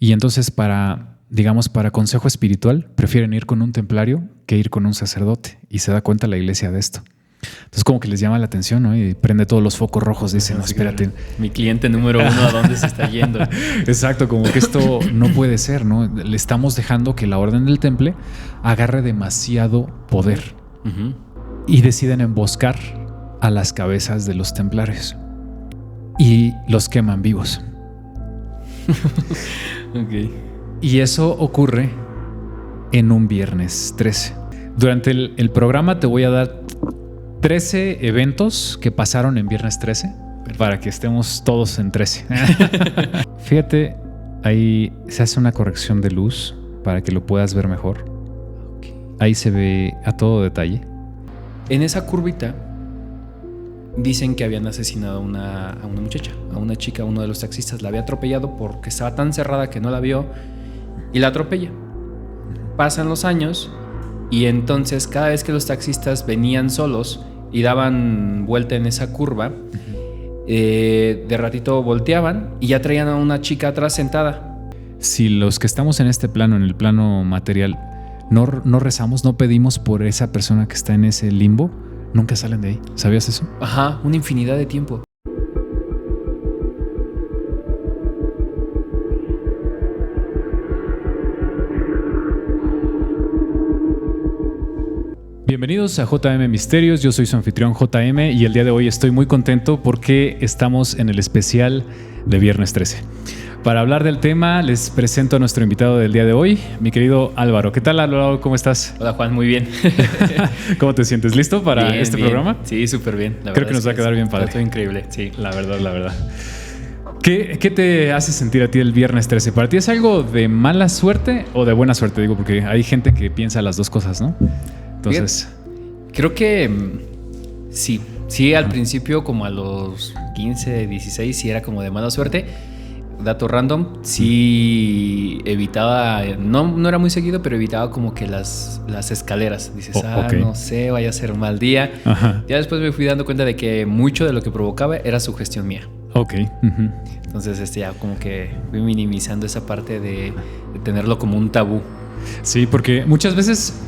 Y entonces para consejo espiritual, prefieren ir con un templario que ir con un sacerdote. Y se da cuenta la iglesia de esto. Entonces como que les llama la atención, ¿no? Y prende todos los focos rojos. Dicen, no, espérate. Mi cliente número 1, ¿a dónde se está yendo? Exacto, como que esto no puede ser, ¿no? Le estamos dejando que la orden del temple agarre demasiado poder. Uh-huh. Y deciden emboscar a las cabezas de los templarios. Y los queman vivos. Ok. Y eso ocurre en un viernes 13. Durante el programa te voy a dar 13 eventos que pasaron en viernes 13. Perfecto. Para que estemos todos en 13. Fíjate, ahí se hace una corrección de luz para que lo puedas ver mejor. Okay. Ahí se ve a todo detalle. En esa curvita dicen que habían asesinado a una muchacha, a una chica, uno de los taxistas. La había atropellado porque estaba tan cerrada que no la vio y la atropella. Pasan los años y entonces cada vez que los taxistas venían solos y daban vuelta en esa curva, de ratito volteaban y ya traían a una chica atrás sentada. Si los que estamos en este plano, en el plano material, no rezamos, no pedimos por esa persona que está en ese limbo, nunca salen de ahí. ¿Sabías eso? Ajá, una infinidad de tiempo. Bienvenidos a JM Misterios, yo soy su anfitrión JM y el día de hoy estoy muy contento porque estamos en el especial de Viernes 13. Para hablar del tema les presento a nuestro invitado del día de hoy, mi querido Álvaro. ¿Qué tal, Álvaro? ¿Cómo estás? Hola, Juan, muy bien. ¿Cómo te sientes? ¿Listo para bien, este bien. programa? Sí, súper bien. Creo que nos va a quedar bien padre. Todo increíble, sí. La verdad. ¿Qué te hace sentir a ti el Viernes 13? ¿Para ti es algo de mala suerte o de buena suerte? Digo, porque hay gente que piensa las dos cosas, ¿no? Entonces, creo que sí, al principio como a los 15, 16 sí era como de mala suerte. Dato random, sí evitaba, no era muy seguido, pero evitaba como que las escaleras. Dices, okay. No sé, vaya a ser un mal día. Ajá. Ya después me fui dando cuenta de que mucho de lo que provocaba era sugestión mía. Ok. Uh-huh. Entonces ya como que fui minimizando esa parte de tenerlo como un tabú. Sí, porque muchas veces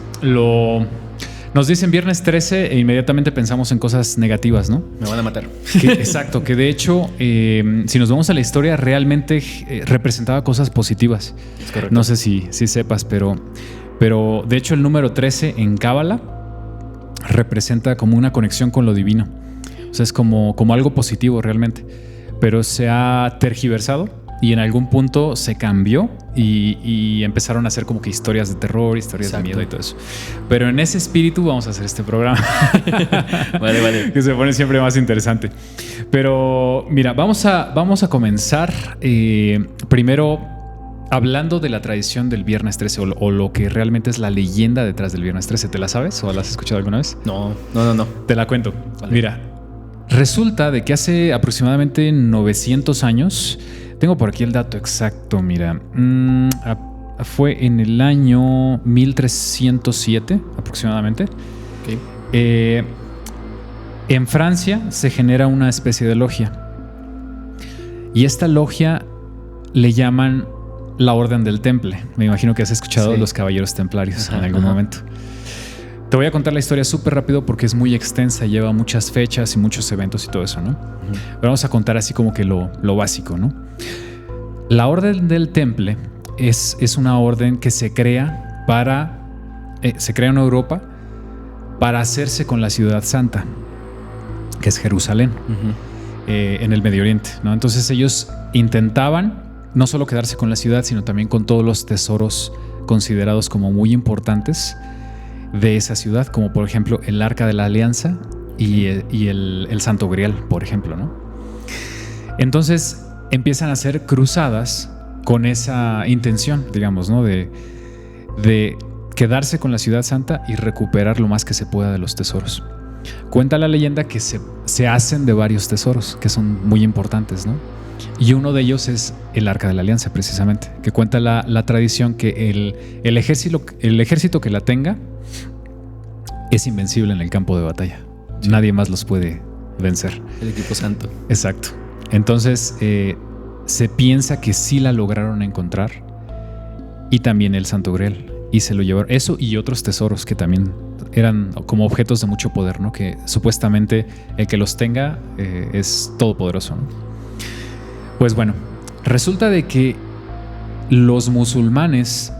nos dicen Viernes 13 e inmediatamente pensamos en cosas negativas, ¿no? Me van a matar. Exacto, que de hecho, si nos vamos a la historia, realmente representaba cosas positivas. Es correcto. No sé si sepas, pero de hecho el número 13 en Cábala representa como una conexión con lo divino. O sea, es como algo positivo realmente. Pero se ha tergiversado y en algún punto se cambió y empezaron a hacer como que historias de terror, historias Exacto. de miedo y todo eso. Pero en ese espíritu vamos a hacer este programa. Vale. Que se pone siempre más interesante. Pero mira, vamos a comenzar primero hablando de la tradición del Viernes 13 o lo que realmente es la leyenda detrás del Viernes 13. ¿Te la sabes o la has escuchado alguna vez? No. Te la cuento. Vale. Mira, resulta de que hace aproximadamente 900 años... Tengo por aquí el dato exacto, mira. Fue en el año 1307 aproximadamente. Okay. En Francia se genera una especie de logia. Y esta logia le llaman la Orden del Temple. Me imagino que has escuchado los Caballeros Templarios en algún momento. Te voy a contar la historia súper rápido porque es muy extensa, lleva muchas fechas y muchos eventos y todo eso, ¿no? Pero vamos a contar así como que lo básico, ¿no? La Orden del Temple es una orden que se crea en Europa para hacerse con la ciudad santa, que es Jerusalén, en el Medio Oriente, ¿no? Entonces ellos intentaban no solo quedarse con la ciudad, sino también con todos los tesoros considerados como muy importantes de esa ciudad, como por ejemplo el Arca de la Alianza y el Santo Grial, por ejemplo, ¿no? Entonces empiezan a hacer cruzadas con esa intención, digamos, ¿no? De quedarse con la ciudad santa y recuperar lo más que se pueda de los tesoros. Cuenta la leyenda que se hacen de varios tesoros que son muy importantes, ¿no? Y uno de ellos es el Arca de la Alianza, precisamente, que cuenta la tradición que el ejército que la tenga es invencible en el campo de batalla. Nadie más los puede vencer. El equipo santo. Exacto. Entonces, se piensa que sí la lograron encontrar, y también el Santo Grial, y se lo llevaron. Eso y otros tesoros que también eran como objetos de mucho poder, ¿no? Que supuestamente el que los tenga es todopoderoso, ¿no? Pues bueno, resulta de que los musulmanes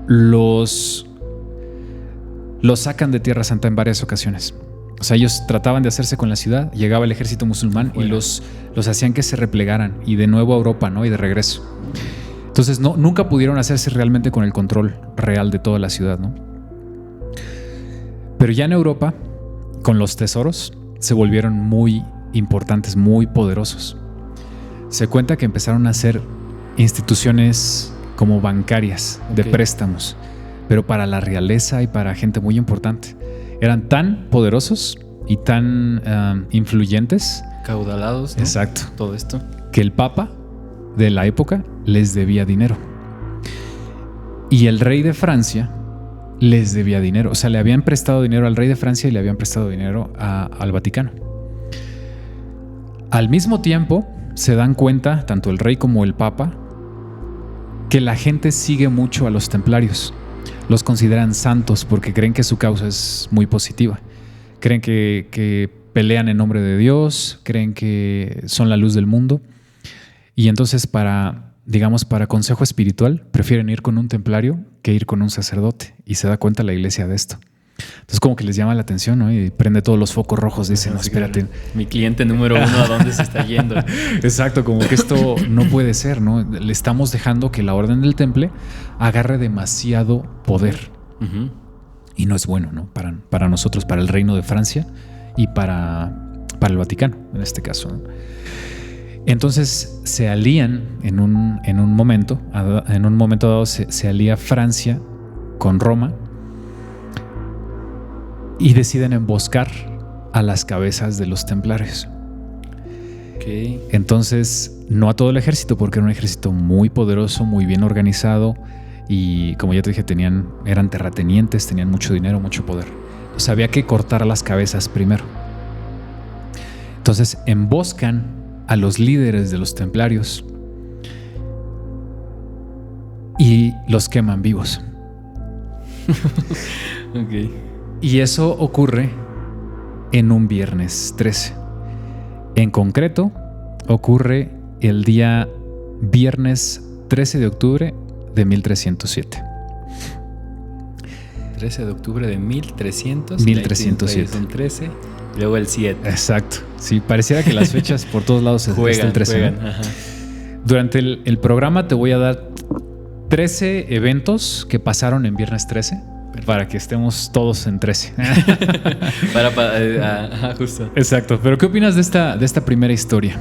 los sacan de Tierra Santa en varias ocasiones. O sea, ellos trataban de hacerse con la ciudad, llegaba el ejército musulmán y los hacían que se replegaran y de nuevo a Europa, ¿no? Y de regreso. Entonces nunca pudieron hacerse realmente con el control real de toda la ciudad, ¿no? Pero ya en Europa, con los tesoros, se volvieron muy importantes, muy poderosos. Se cuenta que empezaron a hacer instituciones como bancarias de préstamos, pero para la realeza y para gente muy importante. Eran tan poderosos y tan influyentes, caudalados, ¿no? Exacto. Todo esto, que el Papa de la época les debía dinero. Y el rey de Francia les debía dinero. O sea, le habían prestado dinero al rey de Francia y le habían prestado dinero al Vaticano. Al mismo tiempo, se dan cuenta, tanto el rey como el Papa, que la gente sigue mucho a los templarios. Los consideran santos porque creen que su causa es muy positiva. Creen que pelean en nombre de Dios, creen que son la luz del mundo. Y entonces para consejo espiritual, prefieren ir con un templario que ir con un sacerdote. Y se da cuenta la iglesia de esto. Entonces como que les llama la atención, ¿no? Y prende todos los focos rojos. Dicen, no, espérate. Mi cliente número 1, ¿a dónde se está yendo? Exacto, como que esto no puede ser, ¿no? Le estamos dejando que la orden del temple agarre demasiado poder. Uh-huh. Y no es bueno, ¿no? Para nosotros, para el reino de Francia y para el Vaticano, en este caso, ¿no? Entonces se alían en un momento dado, se alía Francia con Roma y deciden emboscar a las cabezas de los templarios. Okay. Entonces, no a todo el ejército, porque era un ejército muy poderoso, muy bien organizado, y como ya te dije, eran terratenientes, tenían mucho dinero, mucho poder. Entonces había que cortar las cabezas primero. Entonces emboscan a los líderes de los templarios y los queman vivos. Okay. Y eso ocurre en un viernes 13. En concreto, ocurre el día viernes 13 de octubre de 1307. 13 de octubre de 1300. 1307. El 13, y luego el 7. Exacto. Sí, pareciera que las fechas por todos lados juegan, el 13. ¿no? Durante el programa te voy a dar 13 eventos que pasaron en viernes 13. Para que estemos todos en 13. Justo. Exacto. Pero ¿qué opinas de esta primera historia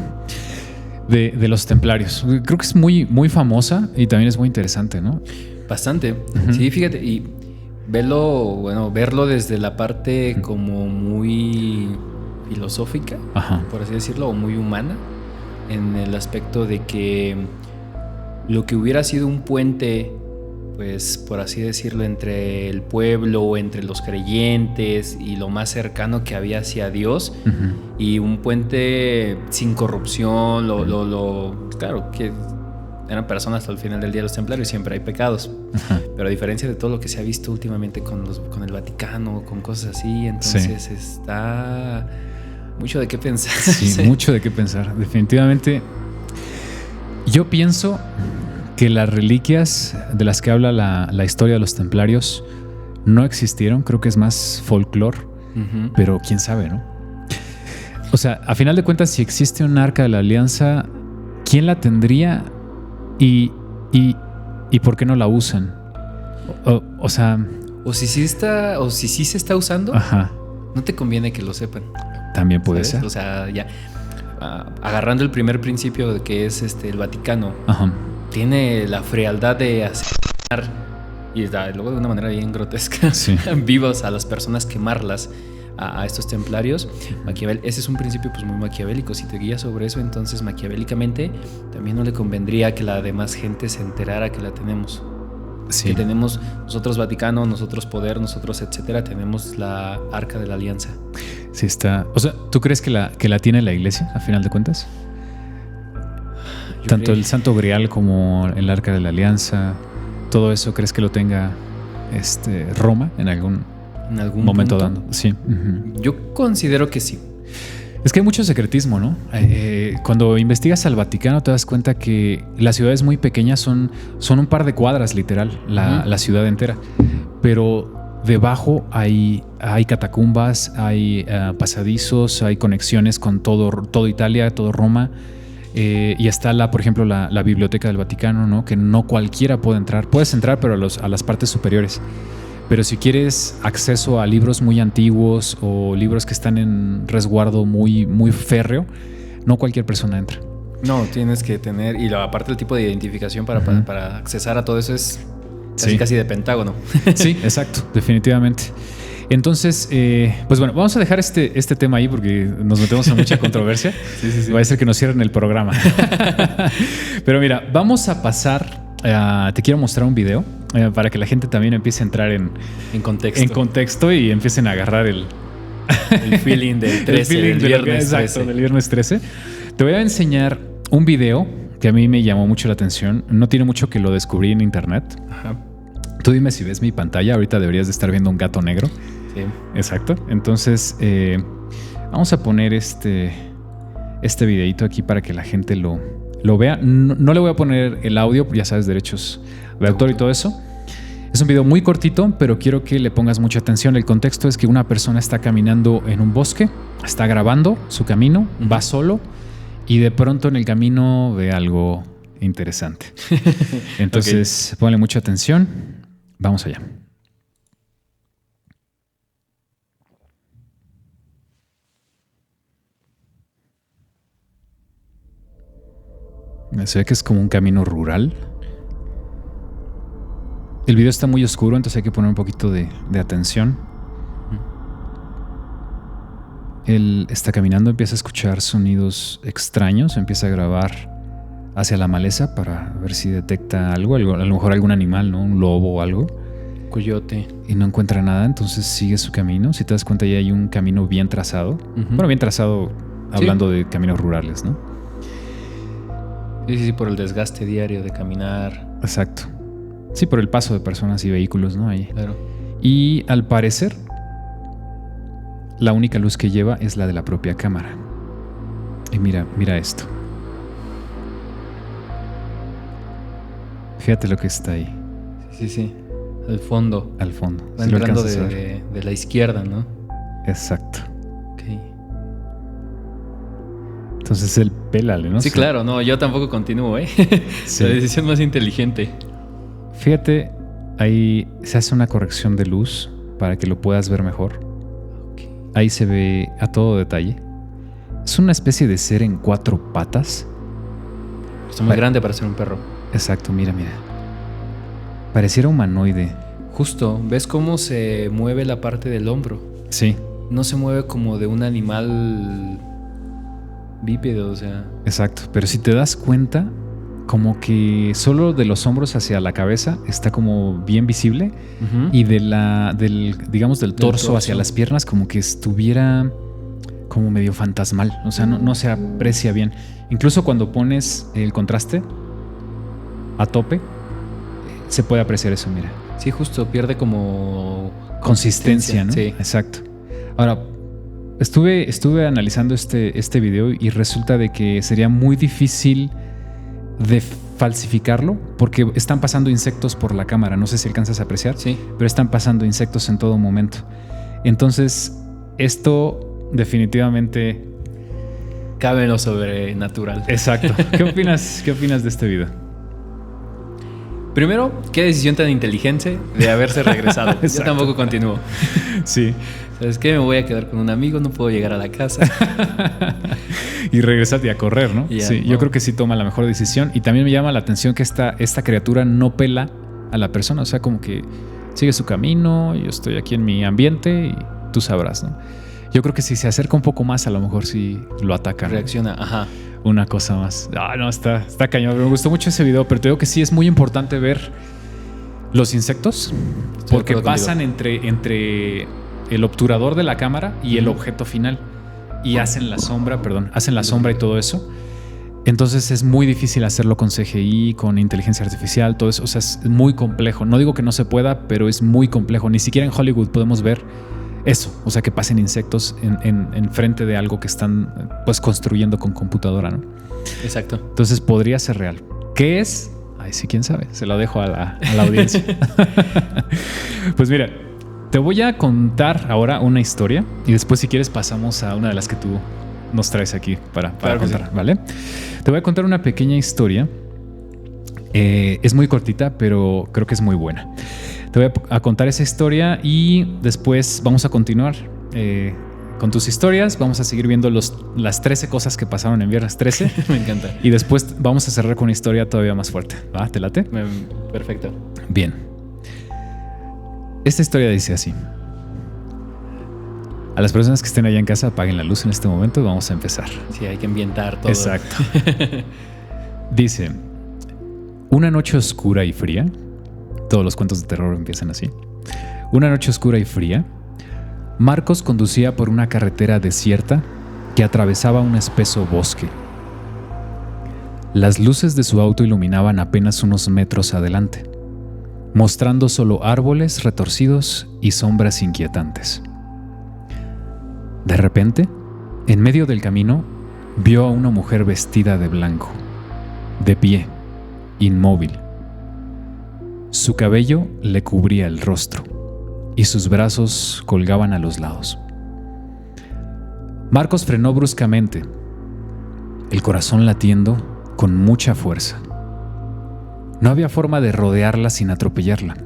de los templarios? Creo que es muy, muy famosa y también es muy interesante, ¿no? Bastante. Uh-huh. Sí, fíjate. Y verlo desde la parte como muy filosófica, por así decirlo, o muy humana, en el aspecto de que lo que hubiera sido un puente, pues por así decirlo, entre el pueblo, entre los creyentes y lo más cercano que había hacia Dios, uh-huh. Y un puente sin corrupción, claro que eran personas al final del día, los templarios, siempre hay pecados, uh-huh. Pero a diferencia de todo lo que se ha visto últimamente con el Vaticano, con cosas así, entonces está mucho de qué pensar. Sí, mucho de qué pensar, definitivamente. Yo pienso que las reliquias de las que habla la historia de los templarios no existieron. Creo que es más folclore, uh-huh. Pero quién sabe, ¿no? O sea, a final de cuentas, si existe un arca de la alianza, ¿quién la tendría y por qué no la usan? O si sí se está usando, ajá. No te conviene que lo sepan. También puede ser. O sea, ya agarrando el primer principio de que es el Vaticano, ajá. Tiene la frialdad de asesinar y luego de una manera bien grotesca, sí. Vivos a las personas, quemarlas a estos templarios. Ese es un principio pues muy maquiavélico. Si te guías sobre eso, entonces maquiavélicamente también no le convendría que la demás gente se enterara que la tenemos. Sí. Que tenemos nosotros Vaticano, nosotros poder, nosotros etcétera, tenemos la Arca de la Alianza. Sí está. O sea, ¿tú crees que la tiene la iglesia a final de cuentas? Tanto el Santo Grial como el Arca de la Alianza, todo eso, ¿crees que lo tenga Roma en algún momento punto? dando? Sí. Uh-huh. Yo considero que sí. Es que hay mucho secretismo, ¿no? Cuando investigas al Vaticano te das cuenta que las ciudades muy pequeñas son un par de cuadras, literal, la ciudad entera. Pero debajo hay catacumbas, hay pasadizos, hay conexiones con todo Italia, todo Roma. Y está, por ejemplo, la Biblioteca del Vaticano, ¿no? Que no cualquiera puede entrar. Puedes entrar, pero a las partes superiores. Pero si quieres acceso a libros muy antiguos o libros que están en resguardo muy, muy férreo, no cualquier persona entra. No, tienes que tener... Y aparte el tipo de identificación para accesar a todo eso es casi de Pentágono. Sí, exacto, definitivamente. Entonces, pues bueno, vamos a dejar este tema ahí porque nos metemos en mucha controversia. Sí. Va a ser que nos cierren el programa. Pero mira, vamos a pasar... te quiero mostrar un video para que la gente también empiece a entrar en contexto y empiecen a agarrar el feeling del 13, del viernes 13. Del viernes 13. Te voy a enseñar un video que a mí me llamó mucho la atención. No tiene mucho que lo descubrí en internet. Ajá. Tú dime si ves mi pantalla. Ahorita deberías de estar viendo un gato negro. Sí. Exacto. Entonces, vamos a poner este videito aquí para que la gente lo vea. No le voy a poner el audio, ya sabes, derechos de autor y todo eso. Es un video muy cortito, pero quiero que le pongas mucha atención. El contexto es que una persona está caminando en un bosque, está grabando su camino, va solo y de pronto en el camino ve algo interesante. Entonces, ponle mucha atención. Vamos allá. Se ve que es como un camino rural. El video está muy oscuro, entonces hay que poner un poquito de atención. Él está caminando, empieza a escuchar sonidos extraños, empieza a grabar hacia la maleza para ver si detecta algo, a lo mejor algún animal, ¿no? Un lobo o algo. Coyote. Y no encuentra nada, entonces sigue su camino. Si te das cuenta, ya hay un camino bien trazado. Bueno, bien trazado hablando de caminos rurales, ¿no? Sí, por el desgaste diario de caminar. Exacto. Sí, por el paso de personas y vehículos, ¿no? Ahí. Claro. Y al parecer, la única luz que lleva es la de la propia cámara. Y mira esto. Fíjate lo que está ahí. Sí. Al fondo. Va entrando de la izquierda, ¿no? Exacto. Ok. Entonces él pélale, ¿no? Sí, claro. No, yo tampoco continúo, ¿eh? Sí. La decisión más inteligente. Fíjate, ahí se hace una corrección de luz para que lo puedas ver mejor. Okay. Ahí se ve a todo detalle. Es una especie de ser en 4 patas. Está muy grande para ser un perro. Exacto, mira. Pareciera humanoide. Justo, ¿ves cómo se mueve la parte del hombro? Sí. No se mueve como de un animal bípedo, o sea. Exacto, pero si te das cuenta, como que solo de los hombros hacia la cabeza está como bien visible y del torso hacia las piernas como que estuviera como medio fantasmal, o sea, no se aprecia bien. Incluso cuando pones el contraste a tope, se puede apreciar eso, mira. Sí, justo, pierde como consistencia, ¿no? Sí. Exacto. Ahora, estuve analizando este video y resulta de que sería muy difícil de falsificarlo porque están pasando insectos por la cámara. No sé si alcanzas a apreciar, sí, pero están pasando insectos en todo momento. Entonces, esto definitivamente cabe en lo sobrenatural. Exacto. ¿Qué opinas de este video? Primero, qué decisión tan inteligente de haberse regresado. Yo tampoco continúo. Sí. ¿Sabes qué? Me voy a quedar con un amigo, no puedo llegar a la casa. Y regresarte a correr, ¿no? Sí, yo creo que sí toma la mejor decisión. Y también me llama la atención que esta criatura no pela a la persona. O sea, como que sigue su camino, yo estoy aquí en mi ambiente y tú sabrás, ¿no? Yo creo que si se acerca un poco más, a lo mejor sí lo ataca. Reacciona, ¿no? Ajá. Una cosa más. No, está cañón. Me gustó mucho ese video, pero te digo que sí es muy importante ver los insectos porque pasan entre el obturador de la cámara y el objeto final y hacen la sombra y todo eso. Entonces es muy difícil hacerlo con CGI, con inteligencia artificial, todo eso. O sea, es muy complejo. No digo que no se pueda, pero es muy complejo. Ni siquiera en Hollywood podemos ver eso. O sea, que pasen insectos en frente de algo que están pues construyendo con computadora, ¿no? Exacto. Entonces podría ser real. ¿Qué es? Ay, sí, quién sabe. Se lo dejo a la audiencia. Pues mira, te voy a contar ahora una historia y después, si quieres, pasamos a una de las que tú nos traes aquí para Claro que contar, sí. ¿vale? Te voy a contar una pequeña historia. Es muy cortita, pero creo que es muy buena. Te voy a contar esa historia y después vamos a continuar con tus historias. Vamos a seguir viendo las 13 cosas que pasaron en Viernes 13. Me encanta. Y después vamos a cerrar con una historia todavía más fuerte. ¿Va? ¿Te late? Perfecto. Bien. Esta historia dice así. A las personas que estén allá en casa, apaguen la luz en este momento y vamos a empezar. Sí, hay que ambientar todo. Exacto. Dice: una noche oscura y fría. Todos los cuentos de terror empiezan así. Una noche oscura y fría, Marcos conducía por una carretera desierta que atravesaba un espeso bosque. Las luces de su auto iluminaban apenas unos metros adelante, mostrando solo árboles retorcidos y sombras inquietantes. De repente, en medio del camino, vio a una mujer vestida de blanco, de pie, inmóvil. Su cabello le cubría el rostro y sus brazos colgaban a los lados. Marcos frenó bruscamente, el corazón latiendo con mucha fuerza. No había forma de rodearla sin atropellarla.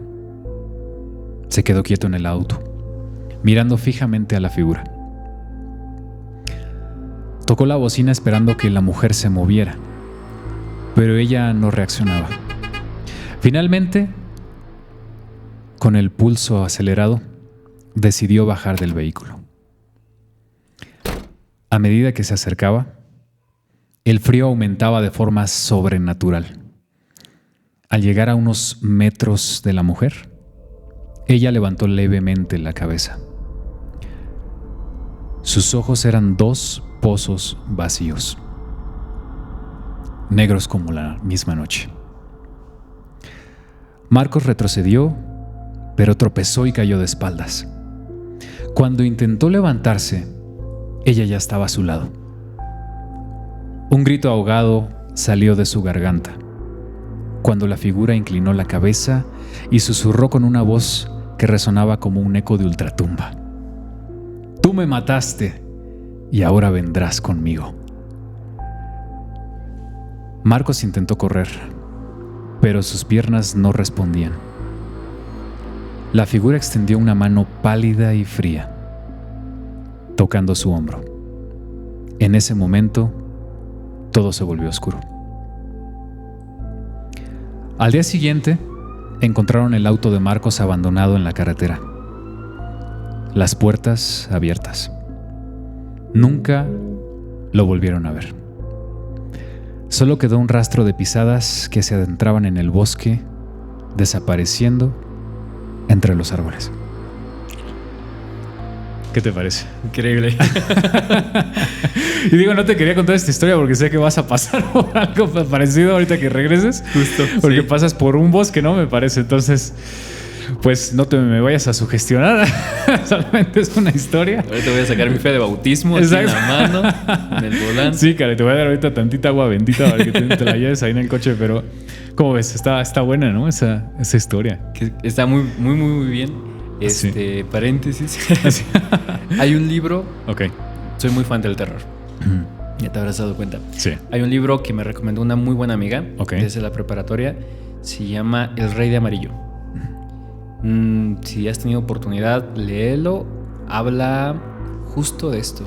Se quedó quieto en el auto, mirando fijamente a la figura. Tocó la bocina esperando que la mujer se moviera, pero ella no reaccionaba. Finalmente, con el pulso acelerado, decidió bajar del vehículo. A medida que se acercaba, el frío aumentaba de forma sobrenatural. Al llegar a unos metros de la mujer, ella levantó levemente la cabeza. Sus ojos eran dos pozos vacíos, negros como la misma noche. Marcos retrocedió, pero tropezó y cayó de espaldas. Cuando intentó levantarse, ella ya estaba a su lado. Un grito ahogado salió de su garganta, cuando la figura inclinó la cabeza y susurró con una voz que resonaba como un eco de ultratumba: «Tú me mataste y ahora vendrás conmigo». Marcos intentó correr, pero sus piernas no respondían. La figura extendió una mano pálida y fría, tocando su hombro. En ese momento, todo se volvió oscuro. Al día siguiente, encontraron el auto de Marcos abandonado en la carretera, las puertas abiertas. Nunca lo volvieron a ver. Solo quedó un rastro de pisadas que se adentraban en el bosque, desapareciendo entre los árboles. ¿Qué te parece? Increíble. Y digo, no te quería contar esta historia porque sé que vas a pasar por algo parecido ahorita que regreses. Justo. Porque sí. pasas por un bosque, ¿no? Me parece. Entonces, pues no te me vayas a sugestionar. Solamente es una historia. Ahorita voy a sacar mi fe de bautismo aquí en la mano, en el volante. Sí, cara, te voy a dar ahorita tantita agua bendita para que te la lleves ahí en el coche. Pero, ¿cómo ves? Está buena, ¿no? Esa historia. Que está muy bien. Sí. Paréntesis. Hay un libro. Ok. Soy muy fan del terror. Ya te habrás dado cuenta. Sí. Hay un libro que me recomendó una muy buena amiga. Ok. Desde la preparatoria. Se llama El Rey de Amarillo. Si has tenido oportunidad, léelo. Habla justo de esto.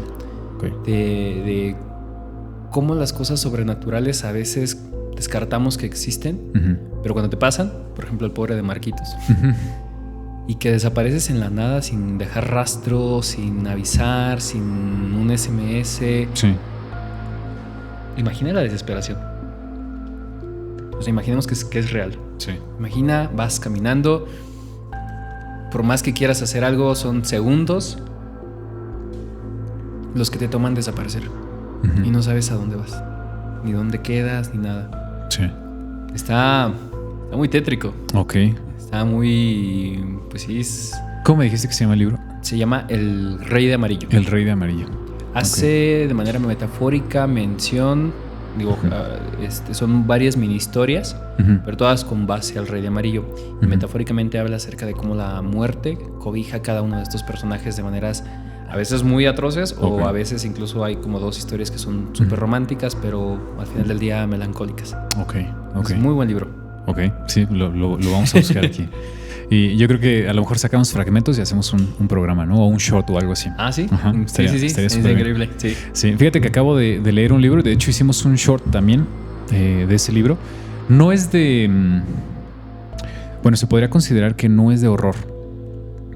Okay. De cómo las cosas sobrenaturales a veces descartamos que existen. Pero cuando te pasan, por ejemplo, el pobre de Marquitos. Y que desapareces en la nada sin dejar rastro, sin avisar, sin un SMS. Sí. Imagina la desesperación. O sea, imaginemos que es real. Sí. Imagina, vas caminando. Por más que quieras hacer algo, son segundos los que te toman desaparecer. Y no sabes a dónde vas. ni dónde quedas, ni nada. Sí. Está muy tétrico. Ok. Está muy... Pues sí, ¿Cómo me dijiste que se llama el libro? se llama El Rey de Amarillo. El Rey de Amarillo. Hace de manera metafórica mención, son varias mini historias, pero todas con base al Rey de Amarillo. Y metafóricamente habla acerca de cómo la muerte cobija a cada uno de estos personajes de maneras a veces muy atroces o a veces incluso hay como dos historias que son súper románticas, pero al final del día melancólicas. Ok. Es muy buen libro. Ok, sí, lo vamos a buscar aquí. Y yo creo que a lo mejor sacamos fragmentos y hacemos un programa, ¿no? O un short o algo así. Ah, sí. Ajá, Sí. Es increíble. Sí. Sí, fíjate que acabo de leer un libro. De hecho, hicimos un short también de ese libro. No es de... Bueno, se podría considerar que no es de horror,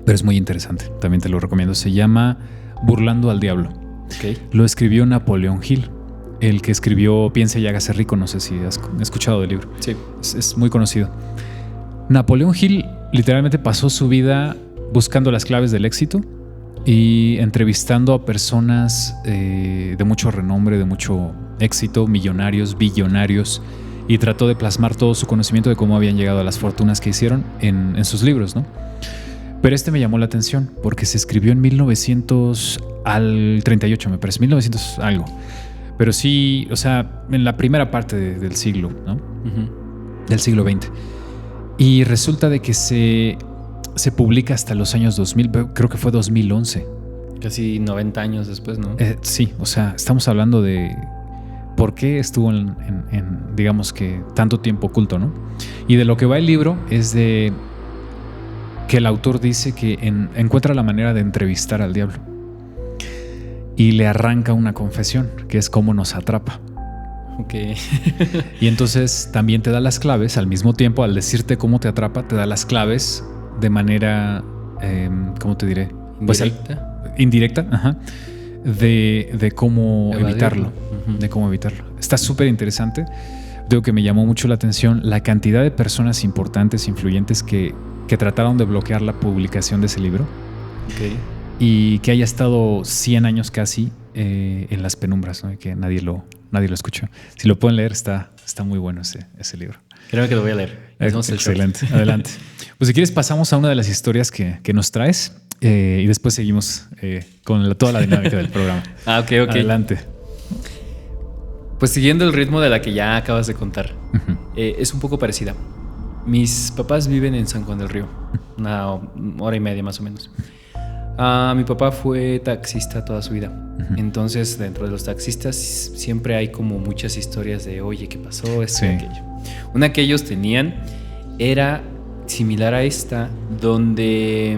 pero es muy interesante. También te lo recomiendo. Se llama Burlando al Diablo. Okay. Lo escribió Napoleón Hill, el que escribió Piensa y hágase rico. No sé si has escuchado del libro. Sí. Es muy conocido. Napoleón Hill literalmente pasó su vida buscando las claves del éxito y entrevistando a personas de mucho renombre, de mucho éxito, millonarios, billonarios, y trató de plasmar todo su conocimiento de cómo habían llegado a las fortunas que hicieron en sus libros, ¿no? Pero me llamó la atención porque se escribió en 1938, me parece, 1900 algo. Pero sí, o sea, en la primera parte del siglo, ¿no? Del siglo XX. Y resulta de que se publica hasta los años 2000, creo que fue 2011. Casi 90 años después, ¿no? Sí, o sea, estamos hablando de por qué estuvo en digamos que, tanto tiempo oculto, ¿no? Y de lo que va el libro es de que el autor dice que encuentra la manera de entrevistar al diablo y le arranca una confesión, que es cómo nos atrapa. Ok. Y entonces también te da las claves al mismo tiempo, al decirte cómo te atrapa, te da las claves de manera, ¿cómo te diré? Indirecta, ajá, de cómo evitarlo. De cómo evitarlo. Está súper interesante. Digo que me llamó mucho la atención la cantidad de personas importantes, influyentes que trataron de bloquear la publicación de ese libro. Okay. Y que haya estado 100 años casi en las penumbras, ¿no? Y que nadie lo escuchó. Si lo pueden leer, está muy bueno ese libro. Creo que lo voy a leer. Excelente. Adelante. Pues si quieres pasamos a una de las historias que nos traes y después seguimos con toda la dinámica del programa. Ok. Adelante. Pues siguiendo el ritmo de la que ya acabas de contar, es un poco parecida. Mis papás viven en San Juan del Río, una hora y media más o menos. Mi papá fue taxista toda su vida. Entonces, dentro de los taxistas siempre hay como muchas historias de, oye, ¿qué pasó? Esto y aquello. Una que ellos tenían era similar a esta, donde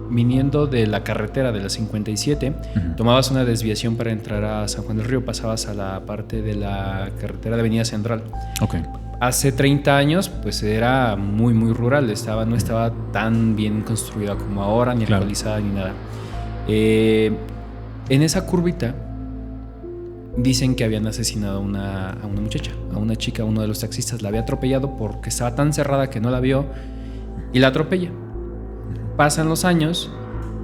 viniendo de la carretera de la 57, tomabas una desviación para entrar a San Juan del Río, pasabas a la parte de la carretera de Avenida Central. Ok. Hace 30 años, pues era muy, muy rural. No estaba tan bien construida como ahora, ni actualizada, ni nada. En esa curvita, dicen que habían asesinado a una muchacha, a una chica. Uno de los taxistas la había atropellado porque estaba tan cerrada que no la vio y la atropella. Pasan los años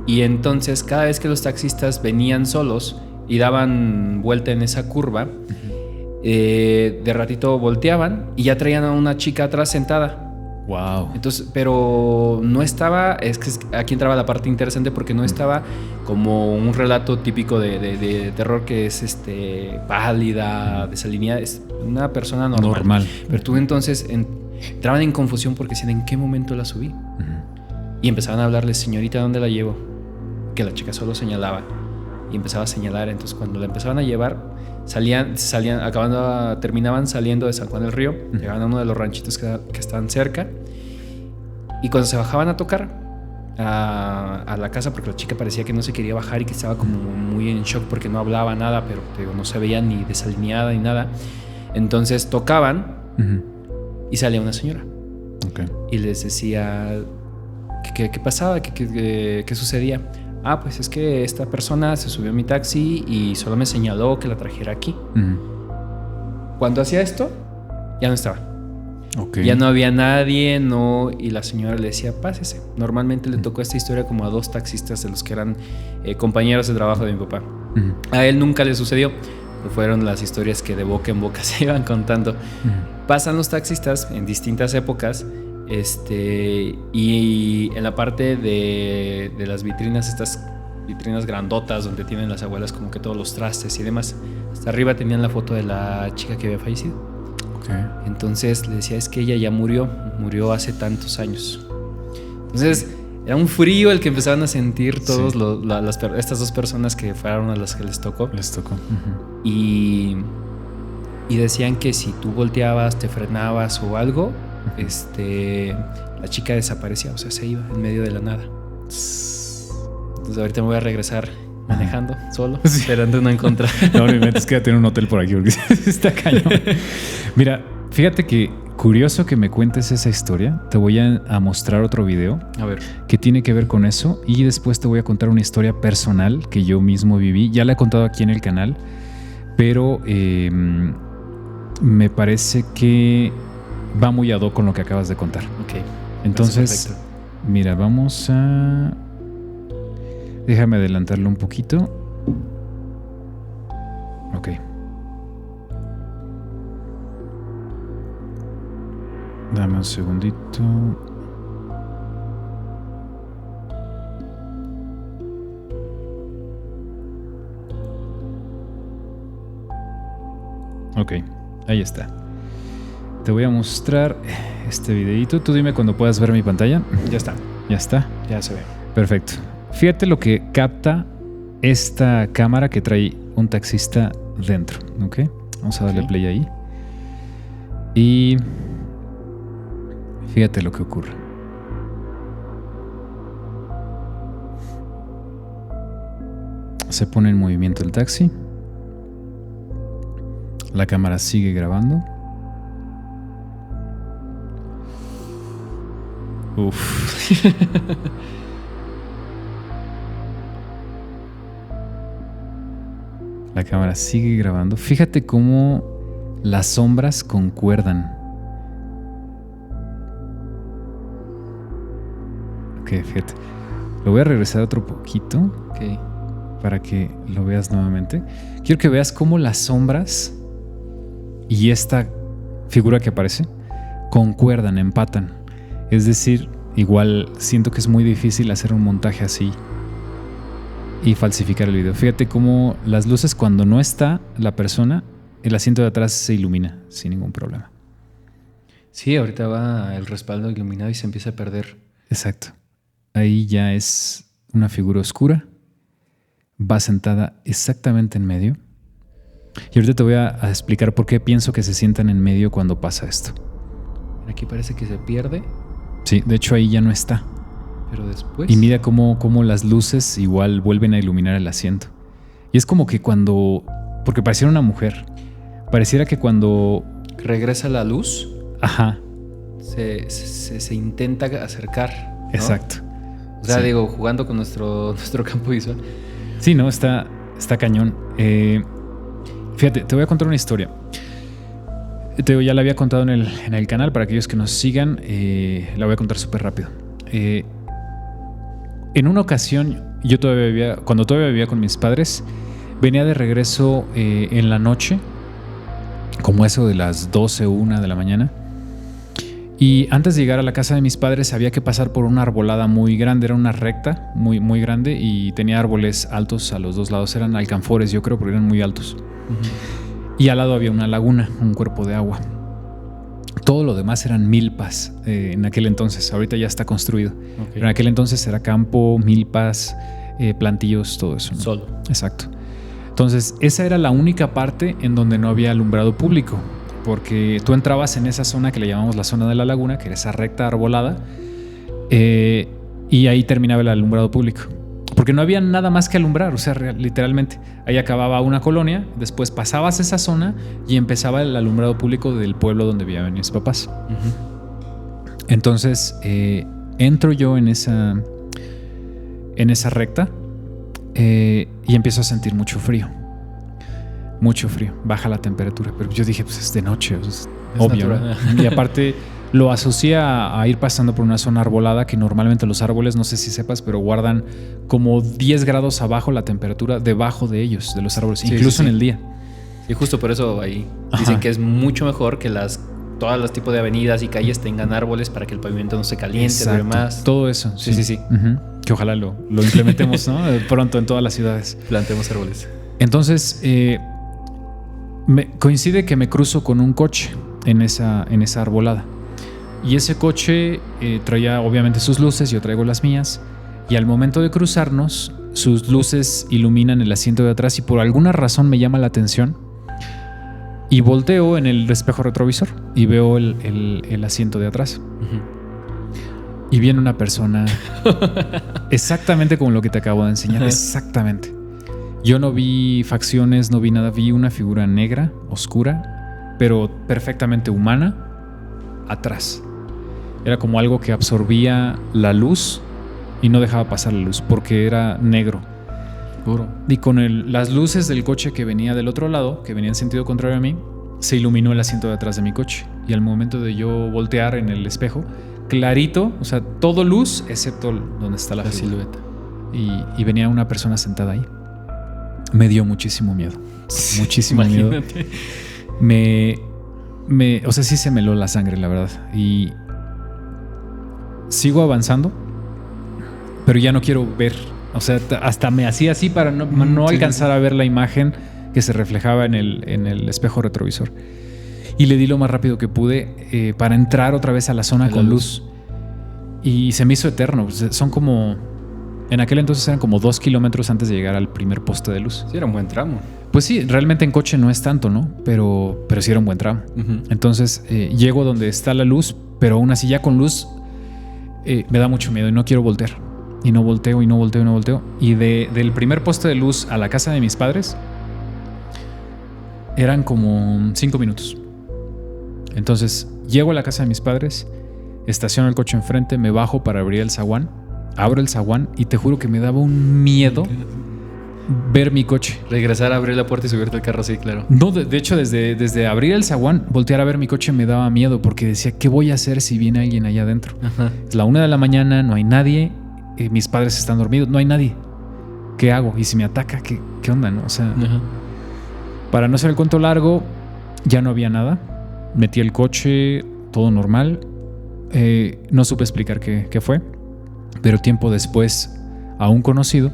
y entonces cada vez que los taxistas venían solos y daban vuelta en esa curva, de ratito volteaban y ya traían a una chica atrás sentada. Wow. Entonces, pero no estaba, es que aquí entraba la parte interesante porque no estaba como un relato típico de terror que es pálida, desalineada, es una persona normal. Pero tú entonces entraban en confusión porque decían, ¿en qué momento la subí? Y empezaban a hablarle, señorita, ¿dónde la llevo? Que la chica solo señalaba y empezaba a señalar. Entonces cuando la empezaban a llevar, terminaban saliendo de San Juan del Río, llegaban a uno de los ranchitos que estaban cerca, y cuando se bajaban a tocar a la casa, porque la chica parecía que no se quería bajar y que estaba como muy en shock porque no hablaba nada, pero no se veía ni desalineada ni nada, entonces tocaban y salía una señora. Okay. Y les decía ¿qué pasaba? ¿Qué sucedía? Pues es que esta persona se subió a mi taxi y solo me señaló que la trajera aquí. Cuando hacía esto, ya no estaba. Okay. Ya no había nadie, y la señora le decía, pásese. Normalmente le tocó esta historia como a 2 taxistas de los que eran compañeros de trabajo de mi papá. A él nunca le sucedió. fueron las historias que de boca en boca se iban contando. Pasan los taxistas en distintas épocas, y en la parte de las vitrinas, estas vitrinas grandotas donde tienen las abuelas como que todos los trastes y demás, hasta arriba tenían la foto de la chica que había fallecido. Okay. Entonces le decía, es que ella ya murió hace tantos años. Entonces era un frío el que empezaban a sentir todos estas dos personas que fueron a las que les tocó. Y decían que si tú volteabas, te frenabas o algo, la chica desaparecía, o sea, se iba en medio de la nada. Entonces ahorita me voy a regresar manejando solo, esperando no encontrar. No, mi mente es que ya tiene un hotel por aquí porque está cañón. Mira, fíjate que curioso que me cuentes esa historia. Te voy a mostrar otro video que tiene que ver con eso, y después te voy a contar una historia personal que yo mismo viví. Ya la he contado aquí en el canal, pero me parece que va muy ad hoc con lo que acabas de contar. Ok. Entonces, mira, vamos a... Déjame adelantarlo un poquito. Ok. Dame un segundito. Ok, ahí está. Te voy a mostrar este videito. Tú dime cuando puedas ver mi pantalla. Ya está. Ya está. Ya se ve. Perfecto. Fíjate lo que capta esta cámara que trae un taxista dentro. ¿Ok? Vamos a darle play ahí. Y fíjate lo que ocurre. Se pone en movimiento el taxi. La cámara sigue grabando. Uf. La cámara sigue grabando. Fíjate cómo las sombras concuerdan. Ok, fíjate. Lo voy a regresar otro poquito. Ok. Para que lo veas nuevamente. Quiero que veas cómo las sombras y esta figura que aparece concuerdan, empatan. Es decir, igual siento que es muy difícil hacer un montaje así y falsificar el video. Fíjate cómo las luces, cuando no está la persona, el asiento de atrás se ilumina sin ningún problema. Sí, ahorita va el respaldo iluminado y se empieza a perder. Exacto. Ahí ya es una figura oscura. Va sentada exactamente en medio. Y ahorita te voy a explicar por qué pienso que se sientan en medio cuando pasa esto. Aquí parece que se pierde. Sí, de hecho ahí ya no está. Pero después... Y mira cómo las luces igual vuelven a iluminar el asiento. Y es como que cuando... Porque pareciera una mujer. Pareciera que cuando... regresa la luz. Ajá. Se intenta acercar, ¿no? Exacto. O sea, sí. Digo, jugando con nuestro campo visual. Sí, no, está cañón. Fíjate, te voy a contar una historia. Ya la había contado en el canal. Para aquellos que nos sigan, la voy a contar súper rápido. En una ocasión, cuando todavía vivía con mis padres, venía de regreso en la noche, como eso de las 12 o 1 de la mañana. Y antes de llegar a la casa de mis padres había que pasar por una arbolada muy grande. Era una recta muy, muy grande y tenía árboles altos a los dos lados. Eran alcanfores, yo creo, porque eran muy altos. Uh-huh. Y al lado había una laguna, un cuerpo de agua. Todo lo demás eran milpas en aquel entonces. Ahorita ya está construido. Okay. Pero en aquel entonces era campo, milpas, plantillos, todo eso, ¿no? Solo. Exacto. Entonces, esa era la única parte en donde no había alumbrado público. Porque tú entrabas en esa zona que le llamamos la zona de la laguna, que era esa recta arbolada, y ahí terminaba el alumbrado público. Porque no había nada más que alumbrar, o sea, literalmente. Ahí acababa una colonia, después pasabas esa zona y empezaba el alumbrado público del pueblo donde vivían mis papás. Uh-huh. Entonces, entro yo en esa recta y empiezo a sentir mucho frío. Mucho frío, baja la temperatura. Pero yo dije, pues es de noche, es obvio, ¿no? Y aparte lo asocié a ir pasando por una zona arbolada, que normalmente los árboles, no sé si sepas, pero guardan como 10 grados abajo la temperatura debajo de ellos, de los árboles, sí, incluso sí. En el día. Y justo por eso ahí dicen que es mucho mejor que todas los tipos de avenidas y calles tengan árboles para que el pavimento no se caliente, dure más. Todo eso. Sí. Que ojalá lo implementemos, ¿no? Pronto en todas las ciudades. Plantemos árboles. Entonces, coincide que me cruzo con un coche en esa arbolada. Y ese coche traía obviamente sus luces, yo traigo las mías. Y al momento de cruzarnos, sus luces iluminan el asiento de atrás y por alguna razón me llama la atención. Y volteo en el espejo retrovisor y veo el asiento de atrás. Y viene una persona exactamente como lo que te acabo de enseñar. Exactamente. Yo no vi facciones, no vi nada. Vi una figura negra, oscura, pero perfectamente humana, atrás. Era como algo que absorbía la luz y no dejaba pasar la luz porque era negro. Puro. Y con las luces del coche que venía del otro lado, que venía en sentido contrario a mí, se iluminó el asiento de atrás de mi coche. Y al momento de yo voltear en el espejo, clarito, o sea, todo luz, excepto donde está la silueta. Y venía una persona sentada ahí. Me dio muchísimo miedo. Muchísimo miedo. O sea, sí se me heló la sangre, la verdad. Y sigo avanzando, pero ya no quiero ver. O sea, hasta me hacía así para no alcanzar a ver la imagen que se reflejaba en el espejo retrovisor. Y le di lo más rápido que pude para entrar otra vez a la zona con luz. Y se me hizo eterno. Son como... En aquel entonces eran como 2 kilómetros antes de llegar al primer poste de luz. Sí, era un buen tramo. Pues sí, realmente en coche no es tanto, ¿no? Pero sí era un buen tramo. Entonces llego donde está la luz, pero aún así ya con luz me da mucho miedo y no quiero voltear. Y no volteo. Y del primer poste de luz a la casa de mis padres eran como 5 minutos. Entonces llego a la casa de mis padres, estaciono el coche enfrente, me bajo para abrir el zaguán, abro el zaguán y te juro que me daba un miedo ver mi coche. Regresar a abrir la puerta y subirte al carro, sí, claro. No, de hecho, desde abrir el zaguán, voltear a ver mi coche me daba miedo porque decía, ¿qué voy a hacer si viene alguien allá adentro? Es la 1 de la mañana, no hay nadie, mis padres están dormidos, no hay nadie. ¿Qué hago? Y si me ataca, ¿qué onda, no? O sea, para no hacer el cuento largo, ya no había nada. Metí el coche, todo normal. No supe explicar qué fue, pero tiempo después a un conocido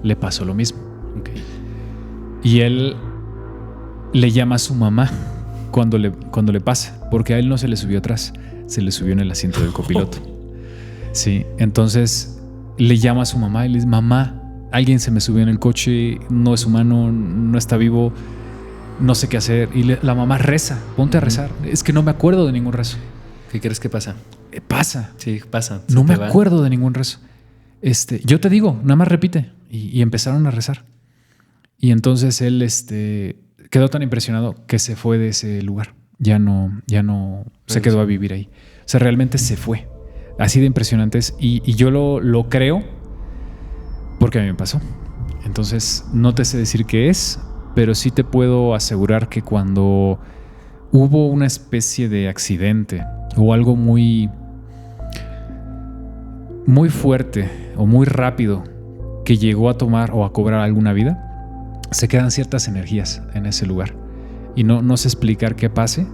le pasó lo mismo. Y él le llama a su mamá cuando le pasa, porque a él no se le subió atrás, se le subió en el asiento del copiloto. Sí, entonces le llama a su mamá y le dice, mamá, alguien se me subió en el coche, no es humano, no está vivo, no sé qué hacer. Y la mamá reza, ponte a rezar. Es que no me acuerdo de ningún rezo. ¿Qué crees que pasa? Pasa. Sí, pasa. No me acuerdo de ningún rezo. Yo te digo, nada más repite. Y empezaron a rezar. Y entonces él quedó tan impresionado que se fue de ese lugar. Ya no se quedó a vivir ahí. O sea, realmente se fue. Así de impresionantes. Y yo lo creo porque a mí me pasó. Entonces no te sé decir qué es, pero sí te puedo asegurar que cuando hubo una especie de accidente o algo muy, muy fuerte o muy rápido que llegó a tomar o a cobrar alguna vida, se quedan ciertas energías en ese lugar. Y no sé explicar qué pase,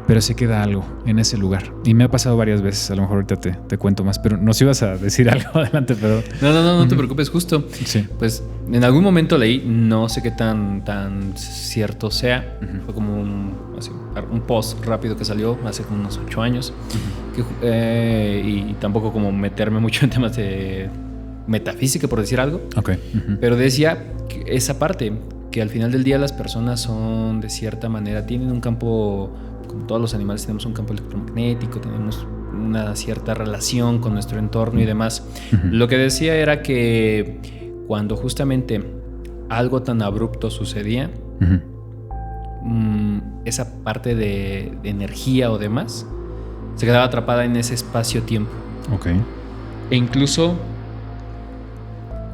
pero se queda algo en ese lugar. Y me ha pasado varias veces. A lo mejor ahorita te cuento más, pero nos ibas a decir algo adelante, pero... No te preocupes, justo. Sí. Pues en algún momento leí, no sé qué tan cierto sea, fue como un post rápido que salió hace como unos 8 años, y tampoco como meterme mucho en temas de metafísica, por decir algo. Pero decía que esa parte, que al final del día las personas son, de cierta manera, tienen un campo... Como todos los animales tenemos un campo electromagnético, tenemos una cierta relación con nuestro entorno y demás. Lo que decía era que cuando justamente algo tan abrupto sucedía, esa parte de energía o demás se quedaba atrapada en ese espacio-tiempo. E incluso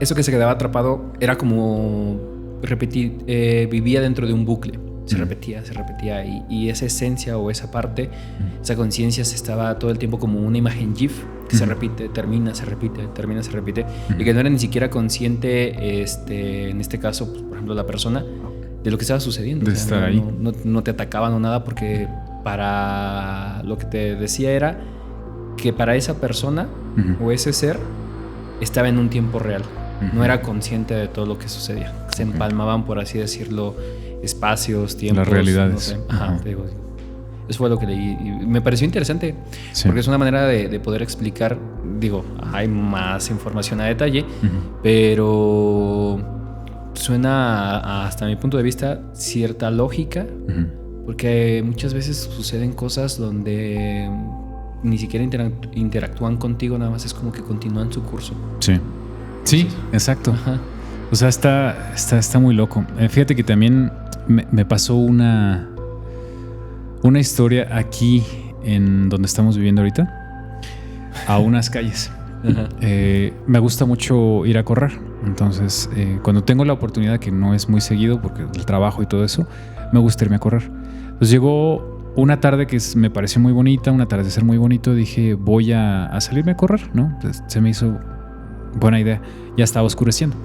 eso que se quedaba atrapado era como repetir, vivía dentro de un bucle. Se repetía y esa esencia o esa parte, esa conciencia se estaba todo el tiempo como una imagen GIF que se repite, termina, se repite y que no era ni siquiera consciente, en este caso, pues, por ejemplo, la persona, lo que estaba sucediendo. De estar ahí. No te atacaban o nada, porque para lo que te decía era que para esa persona o ese ser estaba en un tiempo real. No era consciente de todo lo que sucedía. Se empalmaban, por así decirlo, espacios, tiempos. Las realidades. No sé. Ajá, te digo. Eso fue lo que leí y me pareció interesante, porque es una manera de poder explicar. Digo, hay más información a detalle, pero suena, hasta mi punto de vista, cierta lógica, porque muchas veces suceden cosas donde ni siquiera interactúan contigo, nada más es como que continúan su curso. Sí, exacto. Ajá. O sea, está muy loco. Fíjate que también me pasó una historia aquí en donde estamos viviendo ahorita, a unas calles. Me gusta mucho ir a correr. Entonces, cuando tengo la oportunidad, que no es muy seguido porque el trabajo y todo eso, me gusta irme a correr. Entonces llegó una tarde que me pareció muy bonita, un atardecer muy bonito. Dije, voy a salirme a correr, ¿no? Entonces, se me hizo buena idea. Ya estaba oscureciendo.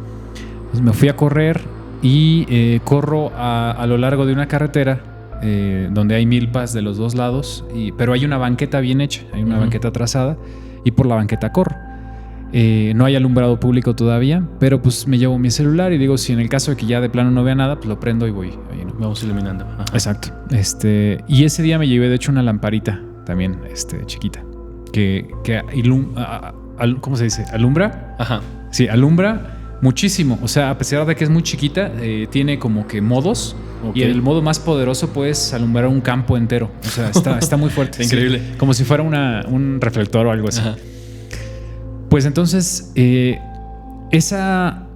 Entonces me fui a correr y corro a lo largo de una carretera donde hay milpas de los dos lados, pero hay una banqueta bien hecha, hay una banqueta trazada, y por la banqueta corro. No hay alumbrado público todavía, pero pues me llevo mi celular y digo, si en el caso de que ya de plano no vea nada, pues lo prendo y voy. Ahí, ¿no? Vamos iluminando. Ajá. Exacto. Y ese día me llevé de hecho una lamparita también, chiquita, que ¿cómo se dice? ¿Alumbra? Ajá. Sí, alumbra muchísimo. O sea, a pesar de que es muy chiquita, tiene como que modos. Okay. Y el modo más poderoso puedes alumbrar un campo entero. O sea, está muy fuerte. Increíble. Sí, como si fuera un reflector o algo así. Ajá. Pues entonces, esa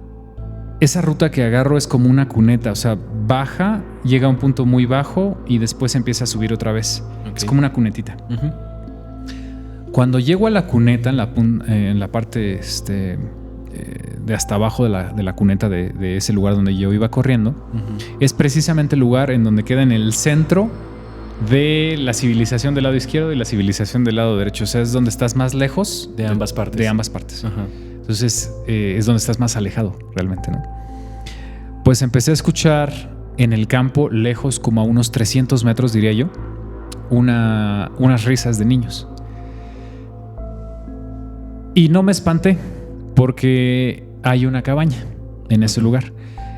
ruta que agarro es como una cuneta. O sea, baja, llega a un punto muy bajo y después empieza a subir otra vez. Okay. Es como una cunetita. Cuando llego a la cuneta, en la parte de hasta abajo de la cuneta de ese lugar donde yo iba corriendo, es precisamente el lugar en donde queda en el centro de la civilización del lado izquierdo y la civilización del lado derecho. O sea, es donde estás más lejos de ambas partes. De ambas partes. Entonces, es donde estás más alejado realmente, ¿no? Pues empecé a escuchar en el campo, lejos, como a unos 300 metros, diría yo, unas risas de niños. Y no me espanté, porque hay una cabaña en ese lugar.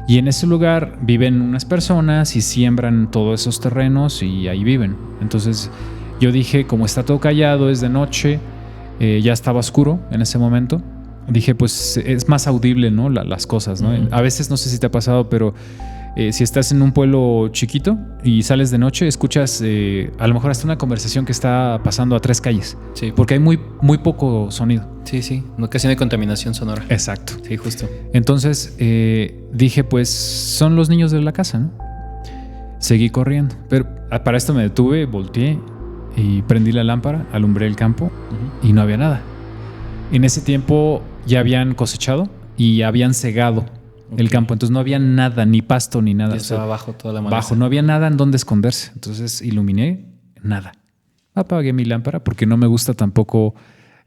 Y en ese lugar viven unas personas y siembran todos esos terrenos y ahí viven. Entonces yo dije, como está todo callado, es de noche, ya estaba oscuro en ese momento. Dije, pues es más audible, ¿no? Las cosas, ¿no? A veces, no sé si te ha pasado, pero si estás en un pueblo chiquito y sales de noche, escuchas a lo mejor hasta una conversación que está pasando a 3 calles. Sí. Porque hay muy, muy poco sonido. Sí. No, casi no hay contaminación sonora. Exacto. Sí, justo. Entonces dije, pues son los niños de la casa, ¿no? Seguí corriendo. Pero para esto me detuve, volteé y prendí la lámpara, alumbré el campo y no había nada. En ese tiempo ya habían cosechado y habían segado el campo, entonces no había nada, ni pasto ni nada. Ya estaba bajo toda la maleza. Bajo, no había nada en donde esconderse. Entonces iluminé, nada. Apagué mi lámpara porque no me gusta tampoco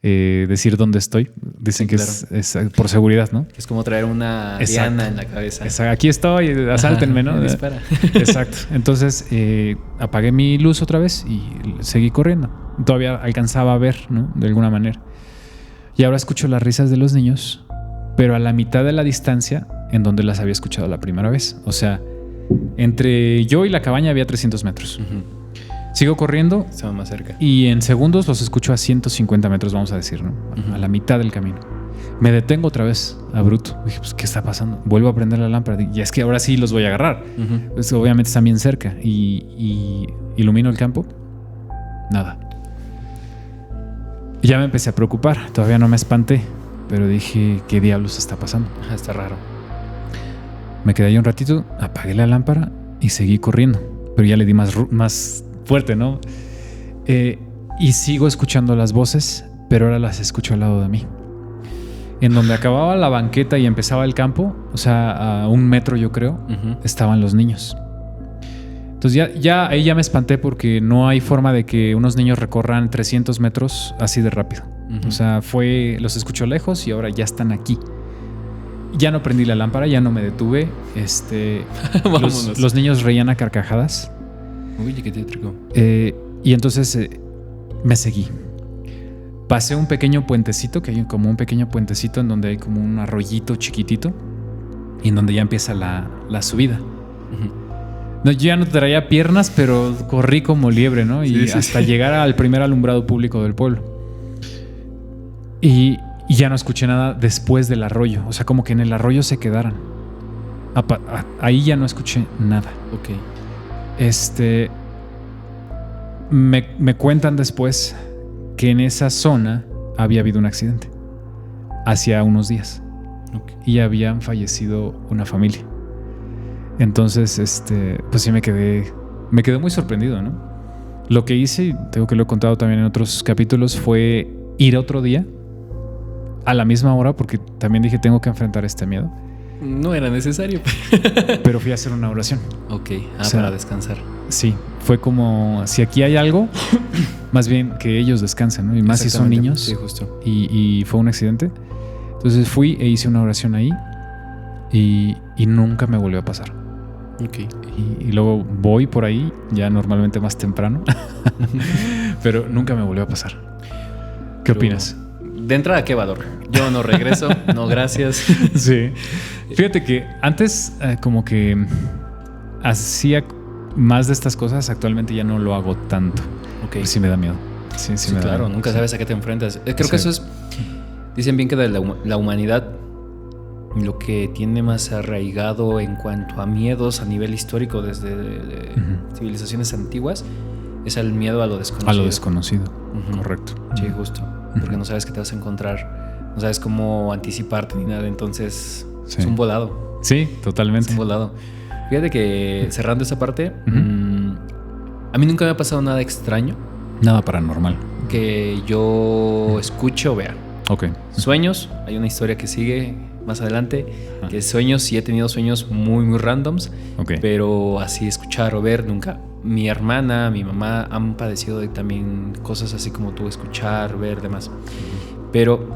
decir dónde estoy. Dicen que claro. es por seguridad, ¿no? Es como traer una diana en la cabeza. Exacto. Aquí estoy, asáltenme, ¿no? Dispara. Exacto. Entonces apagué mi luz otra vez y seguí corriendo. Todavía alcanzaba a ver, ¿no? De alguna manera. Y ahora escucho las risas de los niños, pero a la mitad de la distancia en donde las había escuchado la primera vez. O sea, entre yo y la cabaña había 300 metros. Sigo corriendo. Estaba más cerca. Y en segundos los escucho a 150 metros, vamos a decir, ¿no? A la mitad del camino. Me detengo otra vez, abrupto. Dije, pues, ¿qué está pasando? Vuelvo a prender la lámpara. Y es que ahora sí los voy a agarrar. Pues, obviamente están bien cerca. Y ilumino el campo. Nada. Y ya me empecé a preocupar. Todavía no me espanté. Pero dije, ¿qué diablos está pasando? Está raro. Me quedé ahí un ratito, apagué la lámpara y seguí corriendo. Pero ya le di más fuerte, ¿no? Y sigo escuchando las voces, pero ahora las escucho al lado de mí. En donde acababa la banqueta y empezaba el campo, o sea, a 1 metro yo creo, estaban los niños. Entonces ahí ya me espanté porque no hay forma de que unos niños recorran 300 metros así de rápido. O sea, los escucho lejos y ahora ya están aquí. Ya no prendí la lámpara, ya no me detuve. Los niños reían a carcajadas. Uy, qué tétrico. Y entonces me seguí. Pasé un pequeño puentecito, que hay como un pequeño puentecito en donde hay como un arroyito chiquitito y en donde ya empieza la subida. No, yo ya no traía piernas, pero corrí como liebre, ¿no? Y hasta llegar al primer alumbrado público del pueblo. Y ya no escuché nada después del arroyo. O sea, como que en el arroyo se quedaran. Ahí ya no escuché nada. Ok. Me cuentan después que en esa zona había habido un accidente hacía unos días. Okay. Y habían fallecido una familia. Entonces, pues sí me quedé muy sorprendido, ¿no? Lo que hice, y tengo que lo he contado también en otros capítulos, fue ir otro día a la misma hora, porque también dije, tengo que enfrentar este miedo. No era necesario. Pero fui a hacer una oración. Ok, O sea, para descansar. Sí, fue como, si aquí hay algo, más bien que ellos descansen, ¿no? Y más si son niños. Sí, justo. Y fue un accidente. Entonces fui e hice una oración ahí y nunca me volvió a pasar. Ok. Y luego voy por ahí, ya normalmente más temprano, pero nunca me volvió a pasar. ¿Qué opinas? De entrada, ¿qué valor? Yo no regreso, no gracias. Sí. Fíjate que antes como que hacía más de estas cosas, actualmente ya no lo hago tanto. Ok. Pues sí me da miedo. Sí, me da claro, miedo. nunca sabes a qué te enfrentas. Creo que eso es... Dicen bien que de la humanidad lo que tiene más arraigado en cuanto a miedos a nivel histórico desde civilizaciones antiguas es el miedo a lo desconocido. A lo desconocido, correcto. Sí, justo. Porque no sabes qué te vas a encontrar, no sabes cómo anticiparte ni nada, entonces es un volado. Sí, totalmente. Es un volado. Fíjate que cerrando esa parte, a mí nunca me ha pasado nada extraño. Nada paranormal. Que yo escuche o vea. Ok. Sueños, hay una historia que sigue más adelante, que sueños, sí he tenido sueños muy, muy randoms, pero así escuchar o ver nunca. Mi hermana, mi mamá han padecido de también cosas así como tú, escuchar, ver, demás. Pero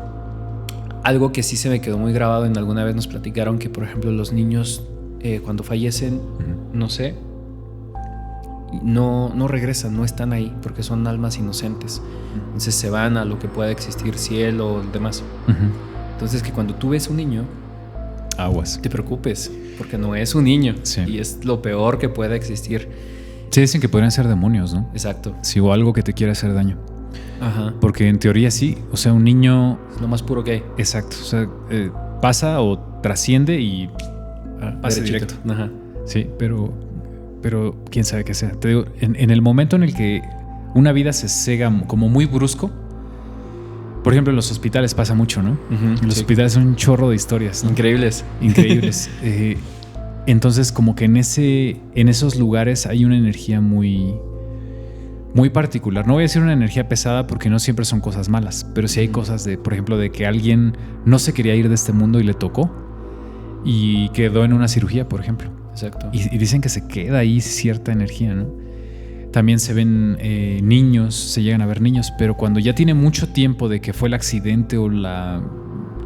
algo que sí se me quedó muy grabado, en alguna vez nos platicaron que, por ejemplo, los niños cuando fallecen, no sé, no regresan, no están ahí, porque son almas inocentes. Entonces se van a lo que pueda existir, cielo o demás. Entonces que cuando tú ves un niño, aguas, te preocupes, porque no es un niño. Sí. Y es lo peor que pueda existir. Sí, dicen que podrían ser demonios, ¿no? Exacto. Sí, o algo que te quiera hacer daño. Ajá. Porque en teoría sí, o sea, un niño... Es lo más puro que hay. Exacto, o sea, pasa o trasciende y pasa directo. Ajá. Sí, pero quién sabe qué sea. Te digo, en el momento en el que una vida se cega como muy brusco, por ejemplo, en los hospitales pasa mucho, ¿no? En los hospitales son un chorro de historias, ¿no? Increíbles. Entonces, como que en esos lugares hay una energía muy, muy particular. No voy a decir una energía pesada porque no siempre son cosas malas, pero sí hay cosas de, por ejemplo, de que alguien no se quería ir de este mundo y le tocó y quedó en una cirugía, por ejemplo. Exacto. Y dicen que se queda ahí cierta energía, ¿no? También se ven niños, se llegan a ver niños, pero cuando ya tiene mucho tiempo de que fue el accidente o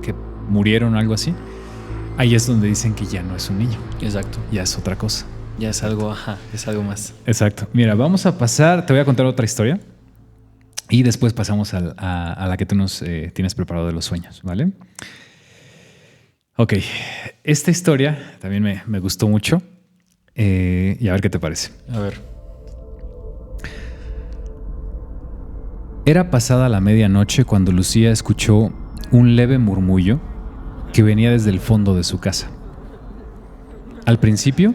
que murieron o algo así, ahí es donde dicen que ya no es un niño. Exacto. Ya es otra cosa. Ya es algo, es algo más. Exacto. Mira, vamos a pasar, te voy a contar otra historia y después pasamos a la que tú nos tienes preparado de los sueños, ¿vale? Ok, esta historia también me gustó mucho y a ver qué te parece. A ver. Era pasada la medianoche cuando Lucía escuchó un leve murmullo que venía desde el fondo de su casa. Al principio,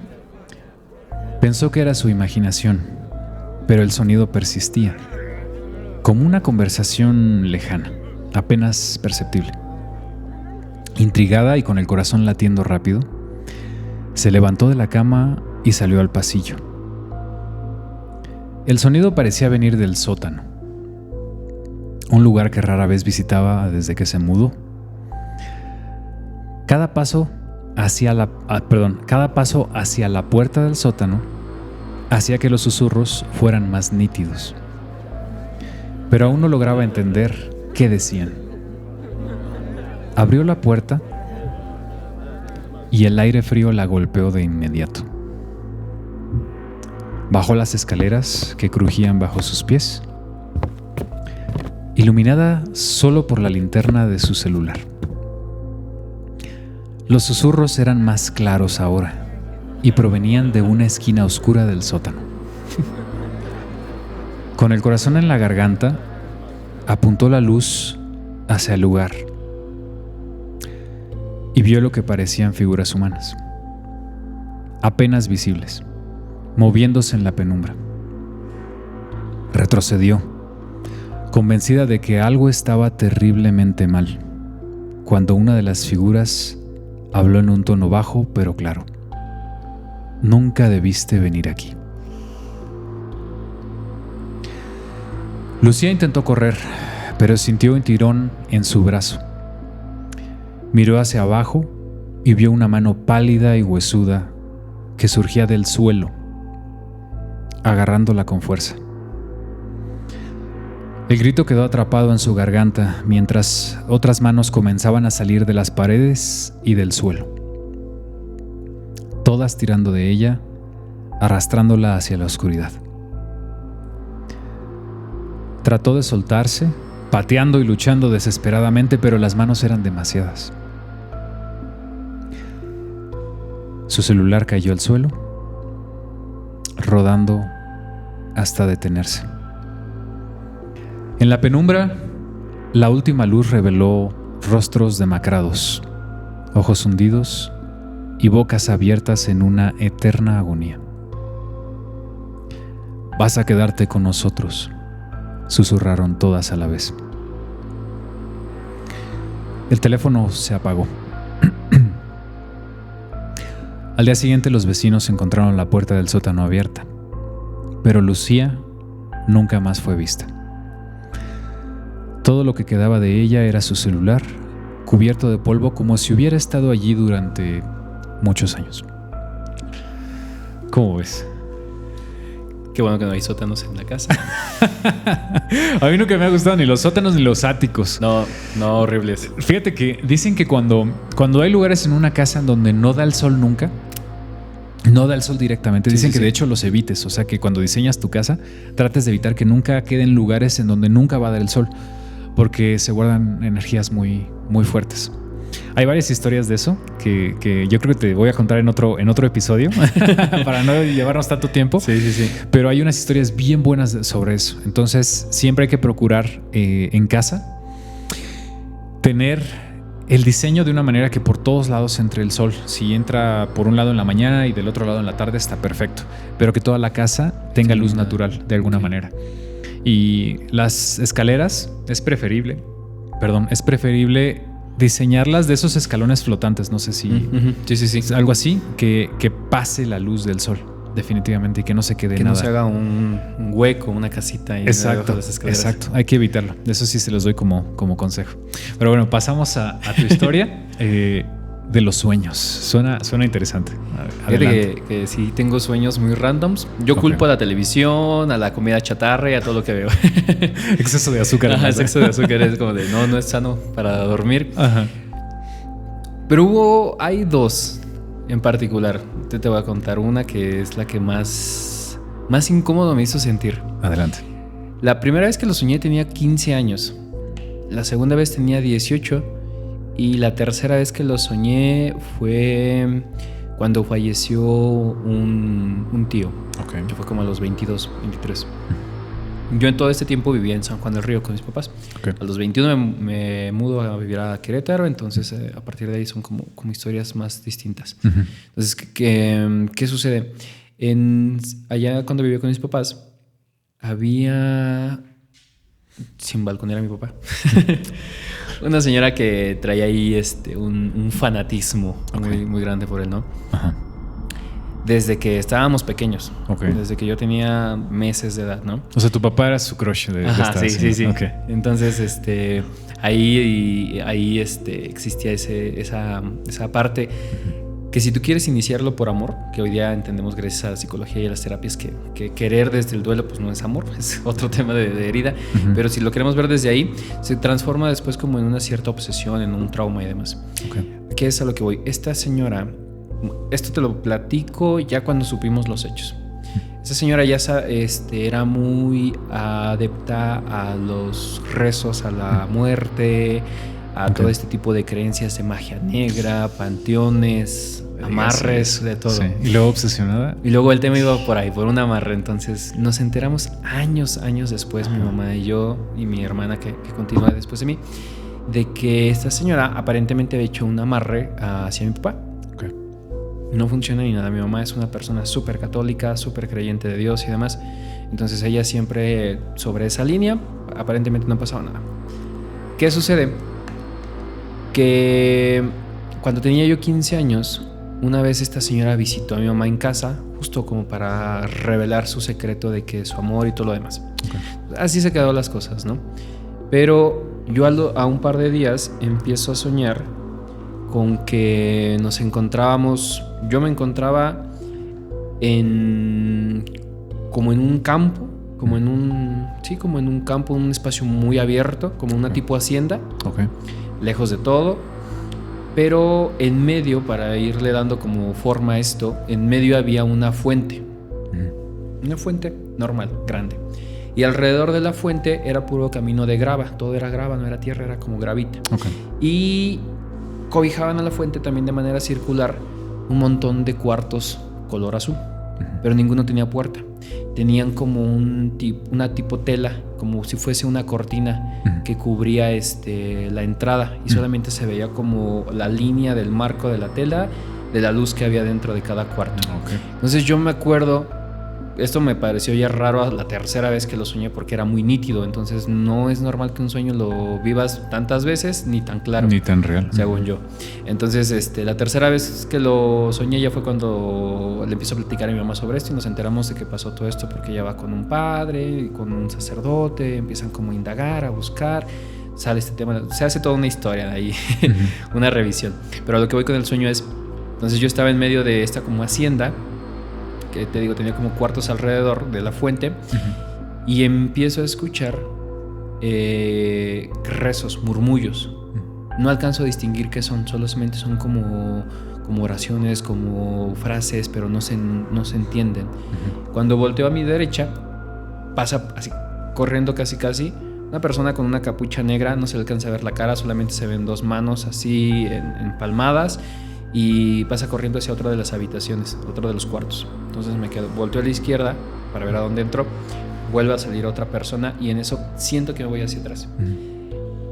pensó que era su imaginación, pero el sonido persistía, como una conversación lejana, apenas perceptible. Intrigada y con el corazón latiendo rápido, se levantó de la cama y salió al pasillo. El sonido parecía venir del sótano, un lugar que rara vez visitaba desde que se mudó. Cada paso hacia la puerta del sótano hacía que los susurros fueran más nítidos, pero aún no lograba entender qué decían. Abrió la puerta y el aire frío la golpeó de inmediato. Bajó las escaleras que crujían bajo sus pies, iluminada solo por la linterna de su celular. Los susurros eran más claros ahora y provenían de una esquina oscura del sótano. Con el corazón en la garganta, apuntó la luz hacia el lugar y vio lo que parecían figuras humanas, apenas visibles, moviéndose en la penumbra. Retrocedió, convencida de que algo estaba terriblemente mal, cuando una de las figuras habló en un tono bajo pero claro. Nunca debiste venir aquí. Lucía intentó correr, pero sintió un tirón en su brazo. Miró hacia abajo y vio una mano pálida y huesuda que surgía del suelo, agarrándola con fuerza. El grito quedó atrapado en su garganta mientras otras manos comenzaban a salir de las paredes y del suelo, todas tirando de ella, arrastrándola hacia la oscuridad. Trató de soltarse, pateando y luchando desesperadamente, pero las manos eran demasiadas. Su celular cayó al suelo, rodando hasta detenerse. En la penumbra, la última luz reveló rostros demacrados, ojos hundidos y bocas abiertas en una eterna agonía. «Vas a quedarte con nosotros», susurraron todas a la vez. El teléfono se apagó. Al día siguiente los vecinos encontraron la puerta del sótano abierta, pero Lucía nunca más fue vista. Todo lo que quedaba de ella era su celular, cubierto de polvo como si hubiera estado allí durante muchos años. ¿Cómo ves? Qué bueno que no hay sótanos en la casa. A mí nunca me ha gustado ni los sótanos ni los áticos. No, horribles. Fíjate que dicen que cuando hay lugares en una casa en donde no da el sol nunca, no da el sol directamente, dicen que de hecho los evites. O sea que cuando diseñas tu casa, trates de evitar que nunca queden lugares en donde nunca va a dar el sol, porque se guardan energías muy, muy fuertes. Hay varias historias de eso que yo creo que te voy a contar en otro episodio para no llevarnos tanto tiempo. Sí. Pero hay unas historias bien buenas sobre eso. Entonces siempre hay que procurar en casa tener el diseño de una manera que por todos lados entre el sol. Si entra por un lado en la mañana y del otro lado en la tarde, está perfecto. Pero que toda la casa tenga luz natural de alguna manera. Y las escaleras es preferible diseñarlas de esos escalones flotantes, no sé si... Sí. Algo así, que pase la luz del sol, definitivamente, y que no se quede que nada. Que no se haga un hueco, una casita ahí debajo de las escaleras. Exacto, hay que evitarlo. Eso sí se los doy como consejo. Pero bueno, pasamos a tu historia de los sueños. Suena interesante. Fíjate que sí tengo sueños muy randoms. Yo culpo a la televisión, a la comida chatarra y a todo lo que veo. Exceso de azúcar. Exceso de azúcar es como de no es sano para dormir. Ajá. Pero hay dos en particular. Te voy a contar una que es la que más incómodo me hizo sentir. Adelante. La primera vez que lo soñé tenía 15 años. La segunda vez tenía 18. Y la tercera vez que lo soñé fue cuando falleció un tío. Okay. Que fue como a los 22, 23. Yo en todo este tiempo vivía en San Juan del Río con mis papás. Okay. A los 21 me mudo a vivir a Querétaro. Entonces a partir de ahí son como historias más distintas. Uh-huh. Entonces, ¿qué sucede? Allá cuando vivía con mis papás había... Sin balconear a mi papá. Una señora que traía ahí un fanatismo muy, muy grande por él, ¿no? Ajá. Desde que estábamos pequeños. Okay. Desde que yo tenía meses de edad, ¿no? O sea, tu papá era su crush de esta señora. Sí. Okay. Entonces, ahí existía esa parte. que si tú quieres iniciarlo por amor, que hoy día entendemos gracias a la psicología y a las terapias que querer desde el duelo pues no es amor, es otro tema de herida, pero si lo queremos ver desde ahí, se transforma después como en una cierta obsesión, en un trauma y demás. ¿Qué es a lo que voy? Esta señora, esto te lo platico ya cuando supimos los hechos. Esta señora ya era muy adepta a los rezos, a la muerte, a todo este tipo de creencias de magia negra, panteones, amarres, de todo. Sí. Y luego obsesionada. Y luego el tema iba por ahí, por un amarre. Entonces nos enteramos años después, mi mamá y yo y mi hermana que continúa después de mí, de que esta señora aparentemente había hecho un amarre hacia mi papá. No funciona ni nada. Mi mamá es una persona súper católica, súper creyente de Dios y demás. Entonces ella siempre sobre esa línea, aparentemente no ha pasado nada. ¿Qué sucede? Que cuando tenía yo 15 años, una vez esta señora visitó a mi mamá en casa, justo como para revelar su secreto de que su amor y todo lo demás. Así se quedaron las cosas, ¿no? Pero yo a un par de días empiezo a soñar con que nos encontrábamos, yo me encontraba como en un campo, como en un campo, un espacio muy abierto, como una tipo hacienda, lejos de todo, pero en medio, para irle dando como forma a esto, en medio había una fuente normal, grande, y alrededor de la fuente era puro camino de grava, todo era grava, no era tierra, era como gravita, y cobijaban a la fuente también de manera circular un montón de cuartos color azul, pero ninguno tenía puerta. Tenían como una tipo tela, como si fuese una cortina que cubría la entrada, y solamente se veía como la línea del marco de la tela, de la luz que había dentro de cada cuarto. Entonces yo me acuerdo, esto me pareció ya raro la tercera vez que lo soñé porque era muy nítido. Entonces no es normal que un sueño lo vivas tantas veces ni tan claro, ni tan real, según yo. Entonces la tercera vez que lo soñé ya fue cuando le empiezo a platicar a mi mamá sobre esto y nos enteramos de que pasó todo esto porque ella va con un padre, con un sacerdote, empiezan como a indagar, a buscar, sale este tema, se hace toda una historia de ahí, una revisión. Pero a lo que voy con el sueño es, entonces yo estaba en medio de esta como hacienda, que te digo, tenía como cuartos alrededor de la fuente, y empiezo a escuchar rezos, murmullos. No alcanzo a distinguir qué son, solamente son como oraciones, como frases, pero no se entienden. Cuando volteo a mi derecha, pasa así, corriendo casi, una persona con una capucha negra, no se le alcanza a ver la cara, solamente se ven dos manos así empalmadas, y pasa corriendo hacia otra de las habitaciones, otro de los cuartos. Entonces volteo a la izquierda para ver a dónde entró, vuelve a salir otra persona y en eso siento que me voy hacia atrás.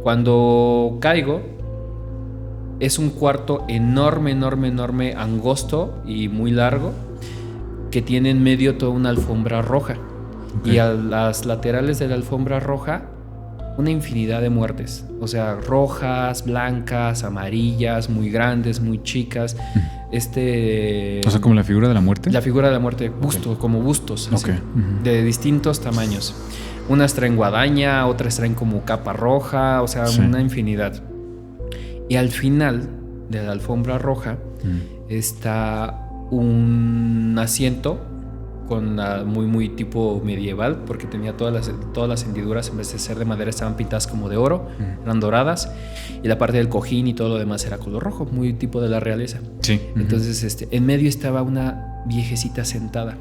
Cuando caigo, es un cuarto enorme, angosto y muy largo, que tiene en medio toda una alfombra roja. Y a las laterales de la alfombra roja, una infinidad de muertes, o sea, rojas, blancas, amarillas, muy grandes, muy chicas. O sea, como la figura de la muerte. La figura de la muerte, como bustos, así, de distintos tamaños. Unas traen guadaña, otras traen como capa roja, o sea, una infinidad. Y al final de la alfombra roja está un asiento con muy tipo medieval, porque tenía todas las hendiduras, en vez de ser de madera, estaban pintadas como de oro, eran doradas, y la parte del cojín y todo lo demás era color rojo, muy tipo de la realeza. Entonces en medio estaba una viejecita sentada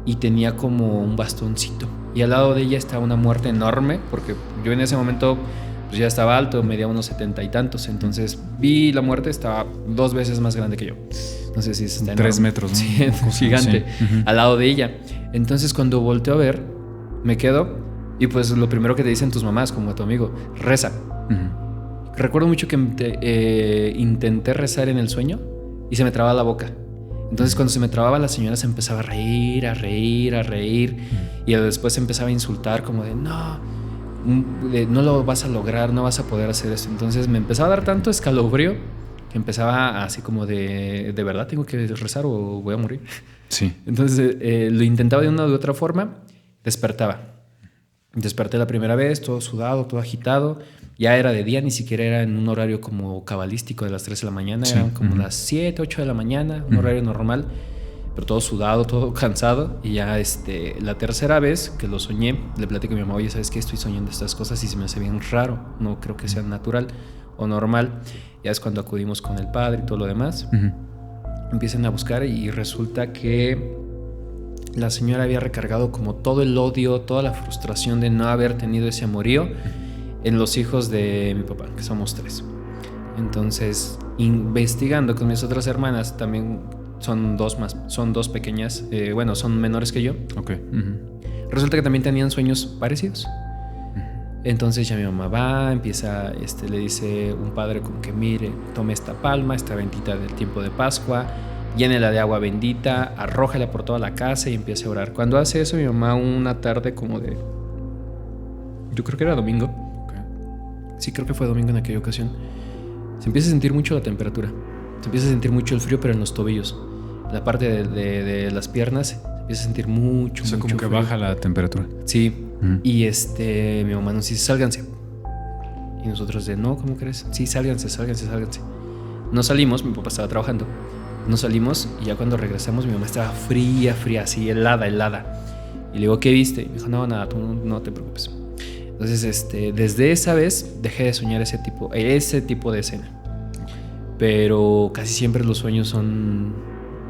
y tenía como un bastoncito, y al lado de ella estaba una muerte enorme, porque yo en ese momento pues ya estaba alto, medía unos 70 y tantos, entonces vi la muerte, estaba 2 veces más grande que yo. No sé si está 3 metros, ¿no? Sí, gigante, al lado de ella. Entonces cuando volteo a ver, me quedo, y pues lo primero que te dicen tus mamás, como a tu amigo, reza. Recuerdo mucho que intenté rezar en el sueño y se me trababa la boca. Entonces cuando se me trababa, la señora se empezaba a reír, y después se empezaba a insultar como de no lo vas a lograr, no vas a poder hacer esto. Entonces me empezaba a dar tanto escalofrío que empezaba así como de verdad tengo que rezar o voy a morir. Entonces lo intentaba de una u otra forma, desperté la primera vez, todo sudado, todo agitado, Ya era de día, ni siquiera era en un horario como cabalístico de las 3 de la mañana. Sí. Eran como las 7, 8 de la mañana, un horario normal. Pero todo sudado, todo cansado. Y ya la tercera vez que lo soñé, le platico a mi mamá, oye, ¿sabes qué? Estoy soñando estas cosas y se me hace bien raro. No creo que sea natural o normal. Ya es cuando acudimos con el padre y todo lo demás. Empiezan a buscar y resulta que la señora había recargado como todo el odio, toda la frustración de no haber tenido ese amorío en los hijos de mi papá, que somos 3. Entonces, investigando con mis otras hermanas, también son 2 más, son 2 pequeñas, son menores que yo. Okay. Resulta que también tenían sueños parecidos. Entonces ya mi mamá va, empieza, le dice un padre como que mire, tome esta palma, esta bendita del tiempo de Pascua, llénela de agua bendita, arrójala por toda la casa y empieza a orar. Cuando hace eso mi mamá una tarde como de, yo creo que era domingo, okay. Sí, creo que fue domingo en aquella ocasión, se empieza a sentir mucho la temperatura, se empieza a sentir mucho el frío, pero en los tobillos, la parte de las piernas, se empieza a sentir mucho, o sea, mucho como que frío. baja la temperatura. Sí. Y mi mamá nos dice, sálganse. Y nosotros de, no, ¿cómo crees? Sí, sálganse. Nos salimos, mi papá estaba trabajando. Nos salimos y ya cuando regresamos mi mamá estaba fría, así, helada. Y le digo, ¿qué viste? Y me dijo, no, nada, tú no te preocupes. Entonces, desde esa vez dejé de soñar ese tipo de escena. Pero casi siempre los sueños son un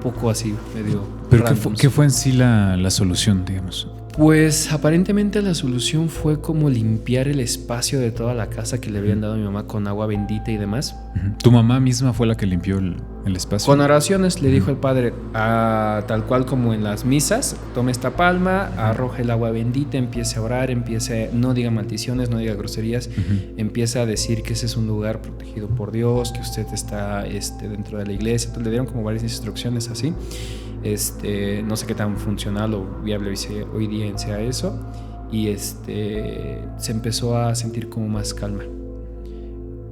poco así, medio ¿Pero randoms. qué fue en sí la solución, digamos? Pues aparentemente la solución fue como limpiar el espacio de toda la casa que le habían dado a mi mamá con agua bendita y demás. ¿Tu mamá misma fue la que limpió el espacio? Con oraciones le dijo el padre, tal cual como en las misas, tome esta palma, arroje el agua bendita, empiece a orar, no diga maldiciones, no diga groserías, empieza a decir que ese es un lugar protegido por Dios, que usted está dentro de la iglesia. Entonces le dieron como varias instrucciones así. No sé qué tan funcional o viable hoy día sea eso, y se empezó a sentir como más calma.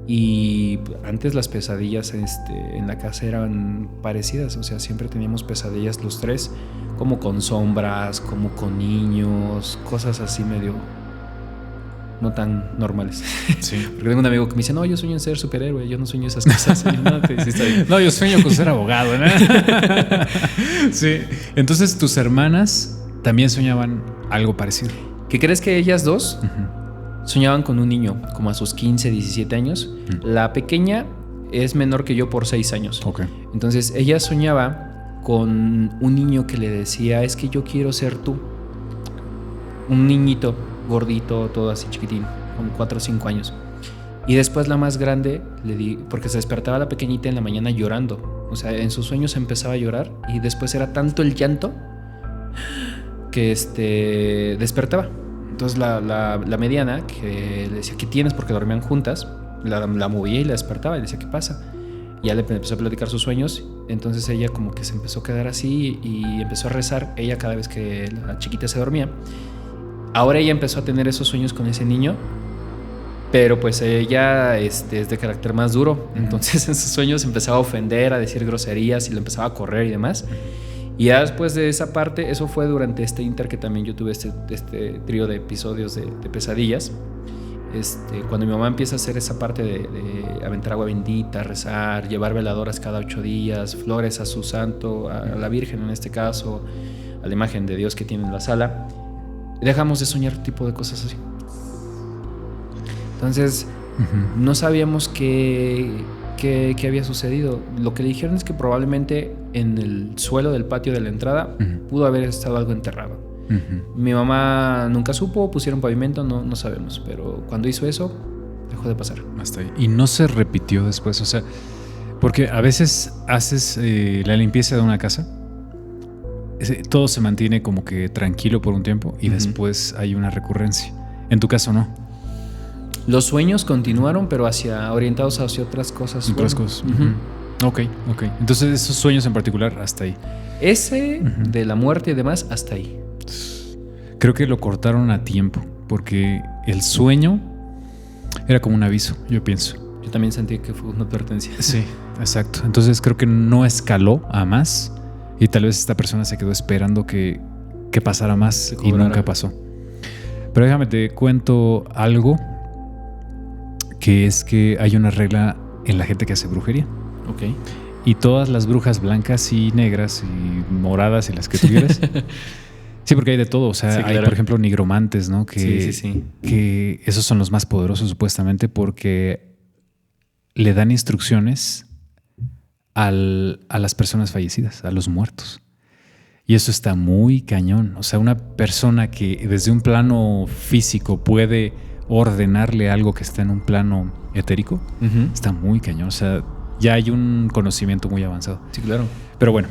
Y antes las pesadillas en la casa eran parecidas, o sea, siempre teníamos pesadillas los 3, como con sombras, como con niños, cosas así medio no tan normales. Sí. Porque tengo un amigo que me dice, no, yo sueño en ser superhéroe, yo no sueño esas cosas. Y yo, no, yo sueño con ser abogado, ¿no? Sí. Entonces, tus hermanas también soñaban algo parecido. ¿Qué crees que ellas 2 soñaban con un niño como a sus 15, 17 años? La pequeña es menor que yo por 6 años. Okay. Entonces, ella soñaba con un niño que le decía, es que yo quiero ser tú. Un niñito gordito, todo así chiquitín, con 4 o 5 años. Y después la más grande porque se despertaba la pequeñita en la mañana llorando. O sea, en sus sueños empezaba a llorar y después era tanto el llanto que despertaba. Entonces la mediana, que le decía, ¿qué tienes? Porque dormían juntas, la movía y la despertaba y le decía, ¿qué pasa? Y ya le empezó a platicar sus sueños. Entonces ella como que se empezó a quedar así y empezó a rezar ella cada vez que la chiquita se dormía. Ahora ella empezó a tener esos sueños con ese niño, pero pues ella es de carácter más duro. Entonces en sus sueños empezaba a ofender, a decir groserías y le empezaba a correr y demás. Y ya después de esa parte, eso fue durante inter que también yo tuve este trío de episodios de pesadillas. Cuando mi mamá empieza a hacer esa parte de aventar agua bendita, rezar, llevar veladoras cada 8 días, flores a su santo, a la Virgen en este caso, a la imagen de Dios que tiene en la sala, dejamos de soñar tipo de cosas así. Entonces no sabíamos qué había sucedido. Lo que le dijeron es que probablemente en el suelo del patio de la entrada pudo haber estado algo enterrado. Mi mamá nunca supo, pusieron pavimento, no sabemos, pero cuando hizo eso dejó de pasar. Hasta ahí. Y no se repitió después, o sea, porque a veces haces la limpieza de una casa, todo se mantiene como que tranquilo por un tiempo y después hay una recurrencia. En tu caso no. Los sueños continuaron, pero orientados hacia otras cosas. Otras cosas. Ok. Entonces esos sueños en particular, hasta ahí. Ese de la muerte y demás, hasta ahí. Creo que lo cortaron a tiempo, porque el sueño era como un aviso, yo pienso. Yo también sentí que fue una advertencia. Sí, exacto. Entonces creo que no escaló a más y tal vez esta persona se quedó esperando que pasara más y nunca pasó. Pero déjame te cuento algo que es que hay una regla en la gente que hace brujería. Ok. Y todas las brujas blancas y negras y moradas y las que tú quieras. Sí, porque hay de todo. O sea, Sí, hay, claro. por ejemplo, nigromantes, ¿no? Sí. Que esos son los más poderosos supuestamente porque le dan instrucciones a las personas fallecidas, a los muertos. Y eso está muy cañón. O sea, una persona que desde un plano físico puede ordenarle algo que está en un plano etérico, está muy cañón. O sea, ya hay un conocimiento muy avanzado. Sí, claro. Pero bueno,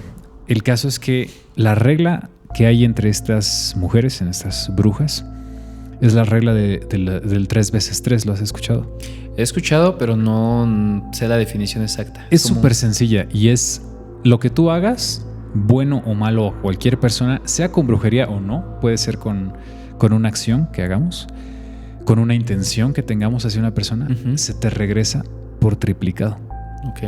el caso es que la regla que hay entre estas mujeres, en estas brujas, es la regla del 3x3. ¿Lo has escuchado? He escuchado, pero no sé la definición exacta. Es ¿Cómo? súper sencilla y es lo que tú hagas, bueno o malo, a cualquier persona, sea con brujería o no, puede ser con una acción que hagamos, con una intención que tengamos hacia una persona, se te regresa por triplicado. Ok.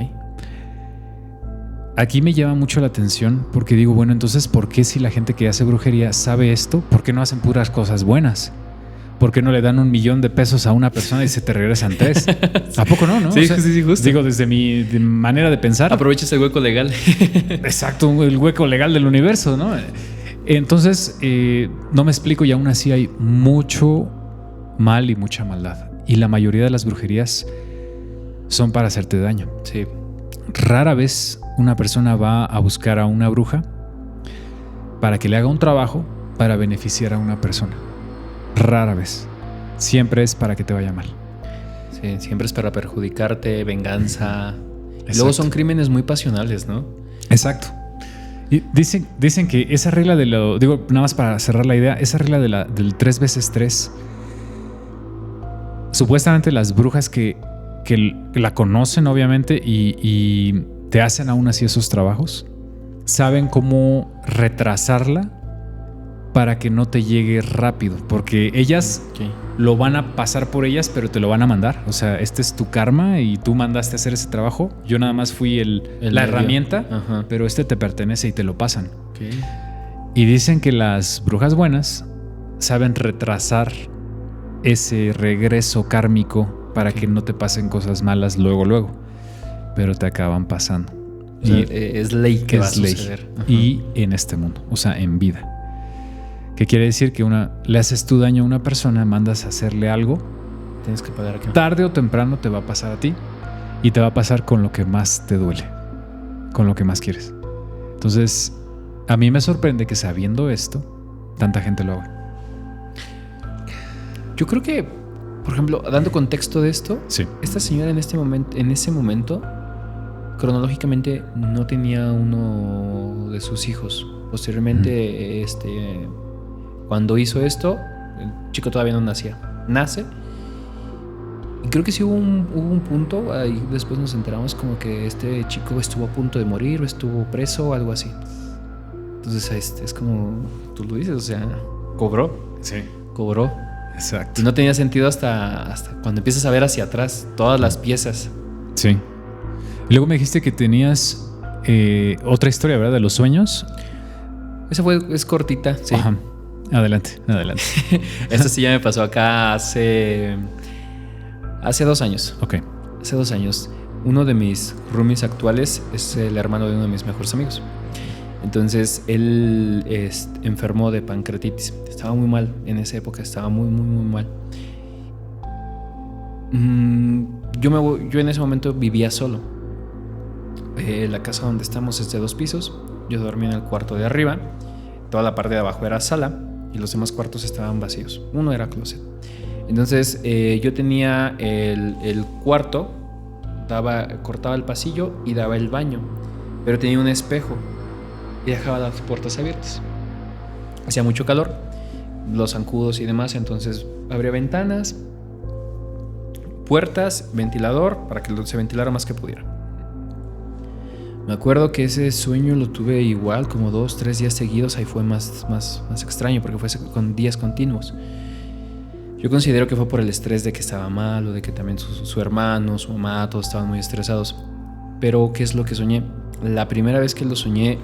Aquí me llama mucho la atención porque digo, bueno, entonces, ¿por qué si la gente que hace brujería sabe esto? ¿Por qué no hacen puras cosas buenas? ¿Por qué no le dan $1,000,000 a una persona y se te regresan 3? ¿A poco no? Sí, O sea, sí, justo. Digo, desde mi manera de pensar. Aprovechas el hueco legal. Exacto, el hueco legal del universo, ¿no? Entonces, no me explico y aún así hay mucho mal y mucha maldad. Y la mayoría de las brujerías son para hacerte daño. Sí. Rara vez una persona va a buscar a una bruja para que le haga un trabajo para beneficiar a una persona. Rara vez. Siempre es para que te vaya mal. Sí, siempre es para perjudicarte, venganza. Exacto. Y luego son crímenes muy pasionales, ¿no? Exacto. Y dicen que esa regla digo, nada más para cerrar la idea, esa regla del 3x3, supuestamente las brujas que la conocen, obviamente, y te hacen aún así esos trabajos, saben cómo retrasarla para que no te llegue rápido, porque ellas lo van a pasar por ellas, pero te lo van a mandar. O sea, este es tu karma y tú mandaste a hacer ese trabajo. Yo nada más fui la herramienta, pero este te pertenece y te lo pasan. Okay. Y dicen que las brujas buenas saben retrasar ese regreso kármico para que no te pasen cosas malas luego, pero te acaban pasando. O sea, es ley que va a suceder. Y en este mundo, o sea, en vida. ¿Qué quiere decir? Que le haces tú daño a una persona, mandas a hacerle algo, tienes que pagar aquí. Tarde o temprano te va a pasar a ti y te va a pasar con lo que más te duele, con lo que más quieres. Entonces, a mí me sorprende que sabiendo esto, tanta gente lo haga. Yo creo que, por ejemplo, dando contexto de esto, sí. Esta señora en ese momento, cronológicamente no tenía uno de sus hijos. Posteriormente, cuando hizo esto, el chico todavía no nacía. Nace. Y creo que sí hubo un punto, ahí después nos enteramos como que este chico estuvo a punto de morir o estuvo preso o algo así. Entonces es como tú lo dices, o sea, cobró. Sí. Cobró. Exacto. Y no tenía sentido hasta cuando empiezas a ver hacia atrás todas las piezas. Sí. Y luego me dijiste que tenías otra historia, ¿verdad? De los sueños. Esa es cortita, sí. Ajá. Adelante. Esta sí ya me pasó acá hace 2 años. Ok. Hace 2 años. Uno de mis roomies actuales es el hermano de uno de mis mejores amigos. Entonces él enfermó de pancreatitis. Estaba muy mal en esa época, estaba muy mal. Yo en ese momento vivía solo. La casa donde estamos es de 2 pisos. Yo dormía en el cuarto de arriba. Toda la parte de abajo era sala y los demás cuartos estaban vacíos. Uno era closet. Entonces yo tenía el cuarto, cortaba el pasillo y daba el baño, pero tenía un espejo y dejaba las puertas abiertas. Hacía mucho calor, los zancudos y demás, entonces abría ventanas, puertas, ventilador para que se ventilara más que pudiera. Me acuerdo que ese sueño lo tuve igual como 2-3 días seguidos. Ahí fue más extraño porque fue con días continuos. Yo considero que fue por el estrés de que estaba mal o de que también su hermano, su mamá, todos estaban muy estresados. Pero ¿qué es lo que soñé? La primera vez que lo soñé,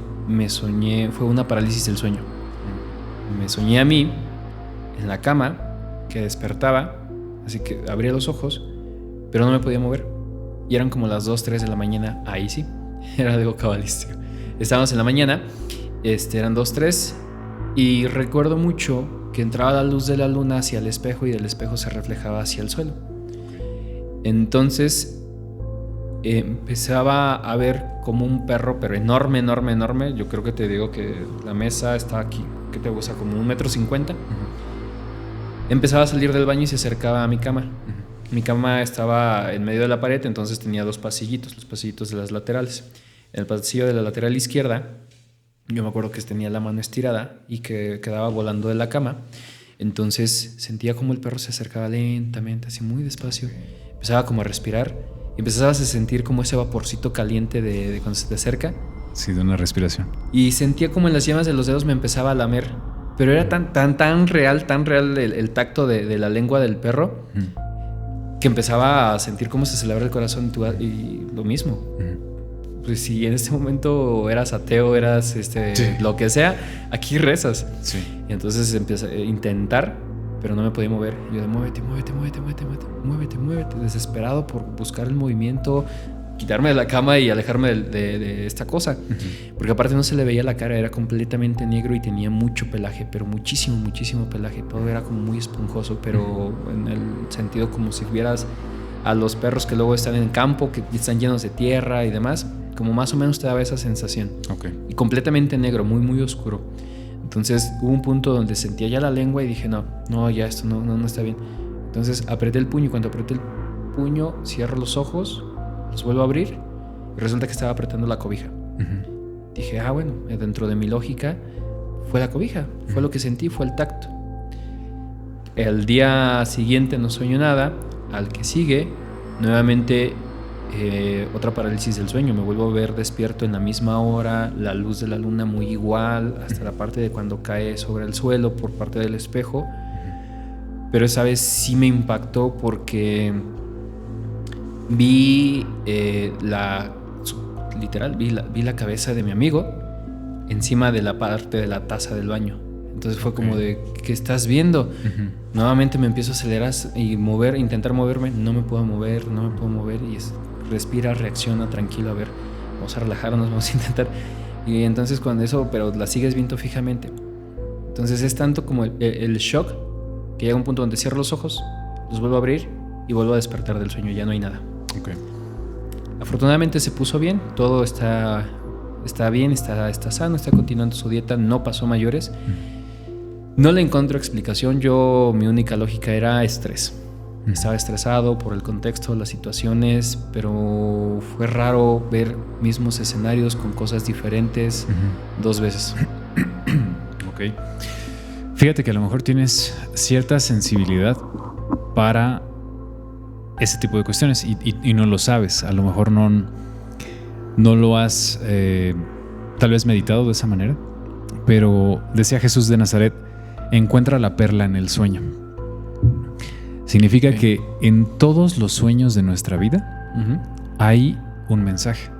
fue una parálisis del sueño. Me soñé a mí en la cama, que despertaba, así que abría los ojos, pero no me podía mover. Y eran como las 2, 3 de la mañana. Ahí sí, era algo cabalístico. Estábamos en la mañana, eran 2, 3, y recuerdo mucho que entraba la luz de la luna hacia el espejo y del espejo se reflejaba hacia el suelo. Entonces empezaba a ver como un perro, pero enorme, enorme, enorme. Yo creo que te digo que la mesa está aquí, ¿qué te gusta? Como 1,50 m. Empezaba a salir del baño y se acercaba a mi cama. Mi cama estaba en medio de la pared, entonces tenía 2 pasillitos, los pasillitos de las laterales. En el pasillo de la lateral izquierda, yo me acuerdo que tenía la mano estirada y que quedaba volando de la cama. Entonces sentía como el perro se acercaba lentamente, así muy despacio. Empezaba como a respirar y empezabas a sentir como ese vaporcito caliente de cuando se te acerca. Sí, de una respiración. Y sentía como en las yemas de los dedos me empezaba a lamer. Pero era tan real el tacto de la lengua del perro, que empezaba a sentir cómo se acelera el corazón y lo mismo. Pues si en este momento eras ateo, eras sí, lo que sea, aquí rezas. Sí. Y entonces empecé a intentar, pero no me podía mover. Yo de muévete, desesperado por buscar el movimiento, quitarme de la cama y alejarme de esta cosa. Porque aparte no se le veía la cara, era completamente negro y tenía mucho pelaje, pero muchísimo, muchísimo pelaje. Todo era como muy esponjoso, pero en el sentido como si vieras a los perros que luego están en campo, que están llenos de tierra y demás. Como más o menos te daba esa sensación. Okay. Y completamente negro, muy, muy oscuro. Entonces hubo un punto donde sentía ya la lengua y dije, no, ya esto no está bien. Entonces apreté el puño y cuando apreté el puño, cierro los ojos, los vuelvo a abrir y resulta que estaba apretando la cobija. Dije, bueno, dentro de mi lógica fue la cobija, fue lo que sentí, fue el tacto. El día siguiente no sueño nada, al que sigue, nuevamente otra parálisis del sueño, me vuelvo a ver despierto en la misma hora, la luz de la luna muy igual, hasta la parte de cuando cae sobre el suelo por parte del espejo. Pero esa vez sí me impactó porque vi literal, vi la cabeza de mi amigo encima de la parte de la taza del baño. Entonces fue como de, ¿qué estás viendo? Nuevamente me empiezo a acelerar y intentar moverme. No me puedo mover y respira, reacciona, tranquilo, a ver, vamos a relajarnos, vamos a intentar. Y entonces cuando eso, pero la sigues viendo fijamente. Entonces es tanto como el shock que llega un punto donde cierro los ojos, los vuelvo a abrir y vuelvo a despertar del sueño, ya no hay nada. Okay. Afortunadamente se puso bien, todo está bien, está sano, está continuando su dieta, no pasó mayores. No le encuentro explicación, mi única lógica era estrés. Estaba estresado por el contexto, las situaciones, pero fue raro ver mismos escenarios con cosas diferentes 2 veces. Ok. Fíjate que a lo mejor tienes cierta sensibilidad para ese tipo de cuestiones y no lo sabes. A lo mejor no lo has tal vez meditado de esa manera, pero decía Jesús de Nazaret, encuentra la perla en el sueño. Significa que en todos los sueños de nuestra vida hay un mensaje.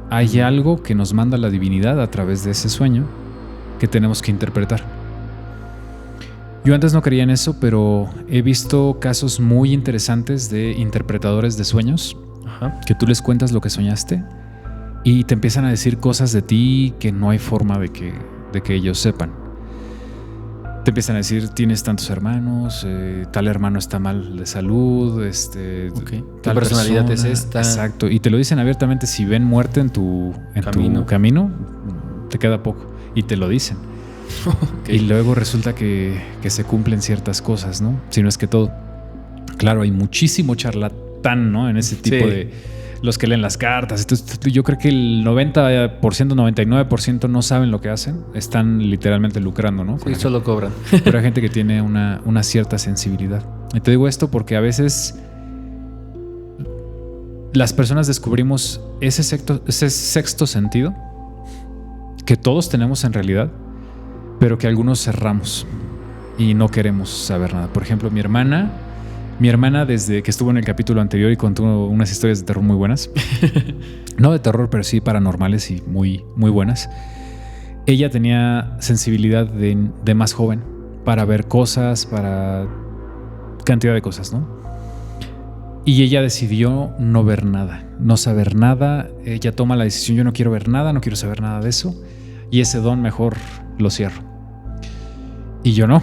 Hay algo que nos manda la divinidad a través de ese sueño que tenemos que interpretar. Yo antes no creía en eso, pero he visto casos muy interesantes de interpretadores de sueños, que tú les cuentas lo que soñaste y te empiezan a decir cosas de ti que no hay forma de que ellos sepan. Te empiezan a decir, tienes tantos hermanos, tal hermano está mal de salud, tal personalidad persona, es esta. Exacto, y te lo dicen abiertamente, si ven muerte en tu camino, te queda poco, y te lo dicen. Y luego resulta que se cumplen ciertas cosas, ¿no? Si no es que todo. Claro, hay muchísimo charlatán, ¿no? En ese tipo de... Los que leen las cartas. Entonces, yo creo que el 90%, 99% no saben lo que hacen. Están literalmente lucrando, ¿no? Sí, solo cobran. Pero hay gente que tiene una cierta sensibilidad. Y te digo esto porque a veces las personas descubrimos ese sexto sentido que todos tenemos en realidad, pero que algunos cerramos y no queremos saber nada. Por ejemplo, mi hermana, desde que estuvo en el capítulo anterior y contó unas historias de terror muy buenas. No de terror, pero sí paranormales y muy, muy buenas. Ella tenía sensibilidad de más joven para ver cosas, para cantidad de cosas, ¿no? Y ella decidió no ver nada, no saber nada. Ella toma la decisión, yo no quiero ver nada, no quiero saber nada de eso. Y ese don mejor lo cierro. Y yo no.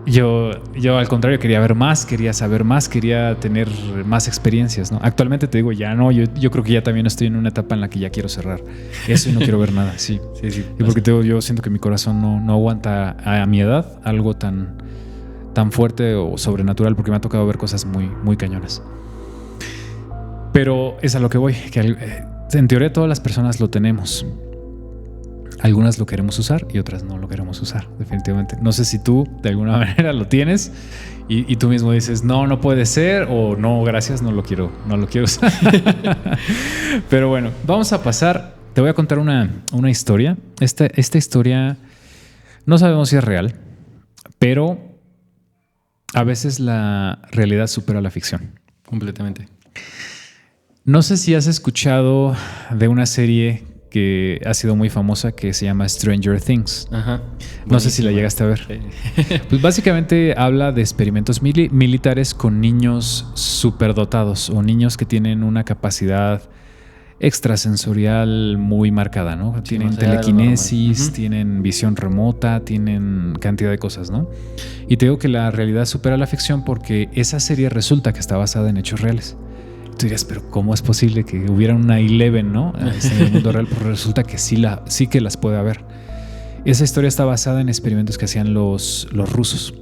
Yo al contrario quería ver más, quería saber más, quería tener más experiencias, ¿no? Actualmente te digo, ya no, yo creo que ya también estoy en una etapa en la que ya quiero cerrar eso y no quiero ver nada, sí. Y porque yo siento que mi corazón no aguanta a mi edad algo tan fuerte o sobrenatural, porque me ha tocado ver cosas muy, muy cañonas. Pero es a lo que voy, que en teoría todas las personas lo tenemos. Algunas lo queremos usar y otras no lo queremos usar, definitivamente. No sé si tú de alguna manera lo tienes y tú mismo dices, no puede ser, o no, gracias, no lo quiero usar. Pero bueno, vamos a pasar. Te voy a contar una historia. Esta historia no sabemos si es real, pero a veces la realidad supera la ficción. Completamente. No sé si has escuchado de una serie que ha sido muy famosa que se llama Stranger Things. Ajá. No sé si la llegaste a ver. Sí. Pues básicamente habla de experimentos militares con niños superdotados o niños que tienen una capacidad extrasensorial muy marcada, ¿no? Sí, tienen telequinesis, tienen visión remota, tienen cantidad de cosas, ¿no? Y te digo que la realidad supera la ficción porque esa serie resulta que está basada en hechos reales. Tú dirías, pero ¿cómo es posible que hubiera una Eleven, ¿no? En el mundo real, pues resulta que sí que las puede haber. Esa historia está basada en experimentos que hacían los rusos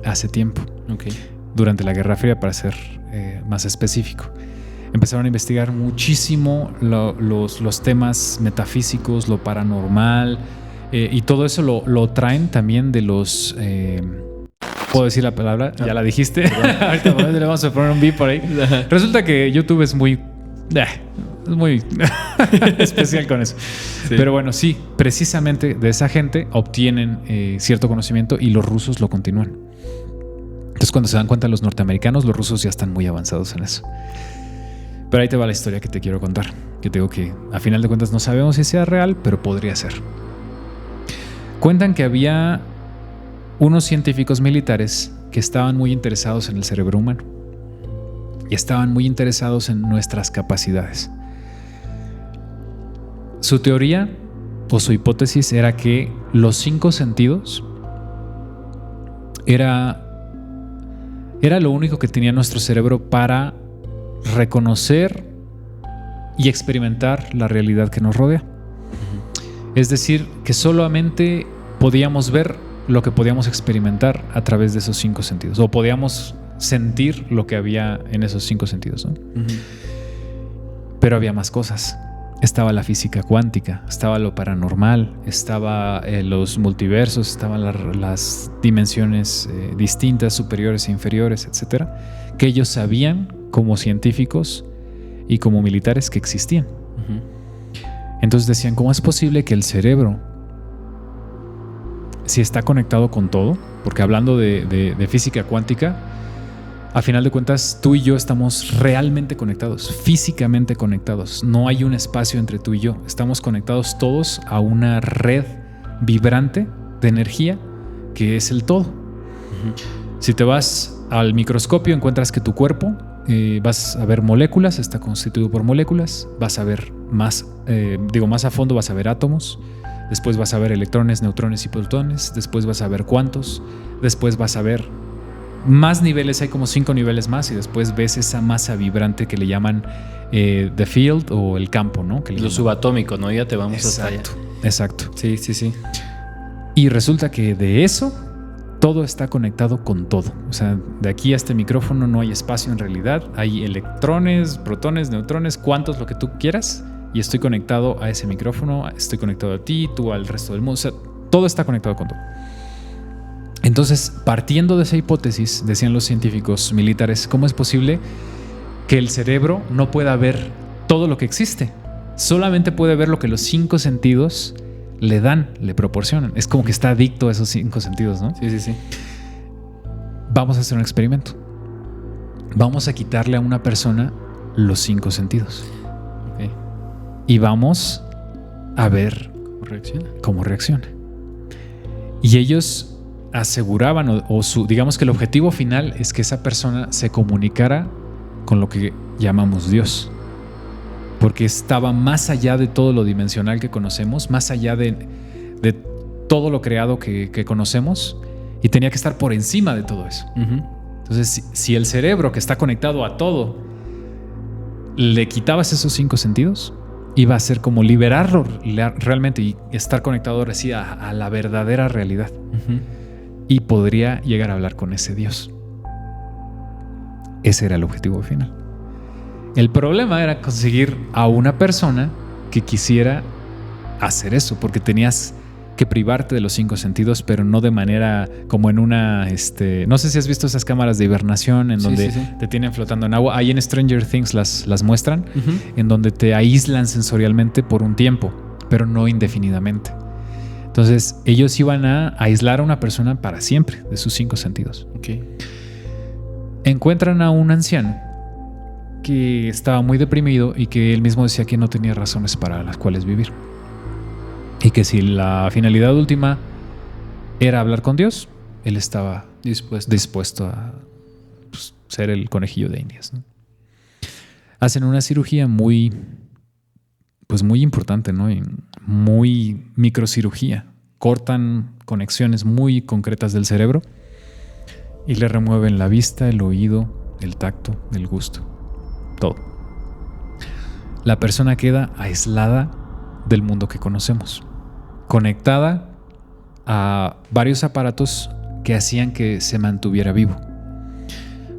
hace tiempo, durante la Guerra Fría, para ser más específico. Empezaron a investigar muchísimo los temas metafísicos, lo paranormal, y todo eso lo traen también de los... ¿Puedo decir la palabra? Ya la dijiste. Ahorita le vamos a poner un beep por ahí. Resulta que YouTube es muy especial con eso. Sí. Pero bueno, sí, precisamente de esa gente obtienen cierto conocimiento y los rusos lo continúan. Entonces, cuando se dan cuenta los norteamericanos, los rusos ya están muy avanzados en eso. Pero ahí te va la historia que te quiero contar. Que te digo que a final de cuentas no sabemos si sea real, pero podría ser. Cuentan que había unos científicos militares que estaban muy interesados en el cerebro humano y estaban muy interesados en nuestras capacidades. Su teoría o su hipótesis era que los 5 sentidos era lo único que tenía nuestro cerebro para reconocer y experimentar la realidad que nos rodea. Es decir, que solamente podíamos ver lo que podíamos experimentar a través de esos 5 sentidos, o podíamos sentir lo que había en esos 5 sentidos, ¿no? Pero había más cosas. Estaba la física cuántica, estaba lo paranormal, estaba los multiversos, estaban las dimensiones distintas, superiores e inferiores, etcétera, que ellos sabían como científicos y como militares que existían. Entonces decían, ¿cómo es posible que el cerebro, si está conectado con todo? Porque hablando de física cuántica, a final de cuentas tú y yo estamos realmente conectados, físicamente conectados. No hay un espacio entre tú y yo. Estamos conectados todos a una red vibrante de energía que es el todo. Si te vas al microscopio, encuentras que tu cuerpo, vas a ver moléculas, está constituido por moléculas. Vas a ver más a fondo, vas a ver átomos. Después vas a ver electrones, neutrones y protones. Después vas a ver cuantos. Después vas a ver más niveles, hay como 5 niveles más. Y después ves esa masa vibrante que le llaman the field o el campo, ¿no? Que lo subatómico, ¿no? Ya te vamos hasta allá. Exacto. Sí. Y resulta que de eso todo está conectado con todo. O sea, de aquí a este micrófono no hay espacio en realidad. Hay electrones, protones, neutrones, cuantos, lo que tú quieras. Y estoy conectado a ese micrófono, estoy conectado a ti, tú al resto del mundo. O sea, todo está conectado con todo. Entonces, partiendo de esa hipótesis, decían los científicos militares, ¿cómo es posible que el cerebro no pueda ver todo lo que existe? Solamente puede ver lo que los 5 sentidos le dan, le proporcionan. Es como que está adicto a esos 5 sentidos, ¿no? Sí. Vamos a hacer un experimento. Vamos a quitarle a una persona los 5 sentidos. Y vamos a ver cómo reacciona. Y ellos aseguraban, digamos que el objetivo final es que esa persona se comunicara con lo que llamamos Dios. Porque estaba más allá de todo lo dimensional que conocemos, más allá de todo lo creado que conocemos, y tenía que estar por encima de todo eso. Entonces, si el cerebro, que está conectado a todo, le quitabas esos 5 sentidos, iba a ser como liberarlo realmente y estar conectado ahora sí a la verdadera realidad. Y podría llegar a hablar con ese Dios. Ese era el objetivo final. El problema era conseguir a una persona que quisiera hacer eso, porque tenías que privarte de los 5 sentidos, pero no de manera como en una... no sé si has visto esas cámaras de hibernación en donde te tienen flotando en agua. Ahí en Stranger Things las muestran, en donde te aíslan sensorialmente por un tiempo, pero no indefinidamente. Entonces, ellos iban a aislar a una persona para siempre de sus 5 sentidos. Encuentran a un anciano que estaba muy deprimido y que él mismo decía que no tenía razones para las cuales vivir. Y que si la finalidad última era hablar con Dios, él estaba dispuesto a ser el conejillo de Indias, ¿no? Hacen una cirugía muy importante, ¿no? Y muy microcirugía. Cortan conexiones muy concretas del cerebro y le remueven la vista, el oído, el tacto, el gusto, todo. La persona queda aislada del mundo que conocemos, conectada a varios aparatos que hacían que se mantuviera vivo.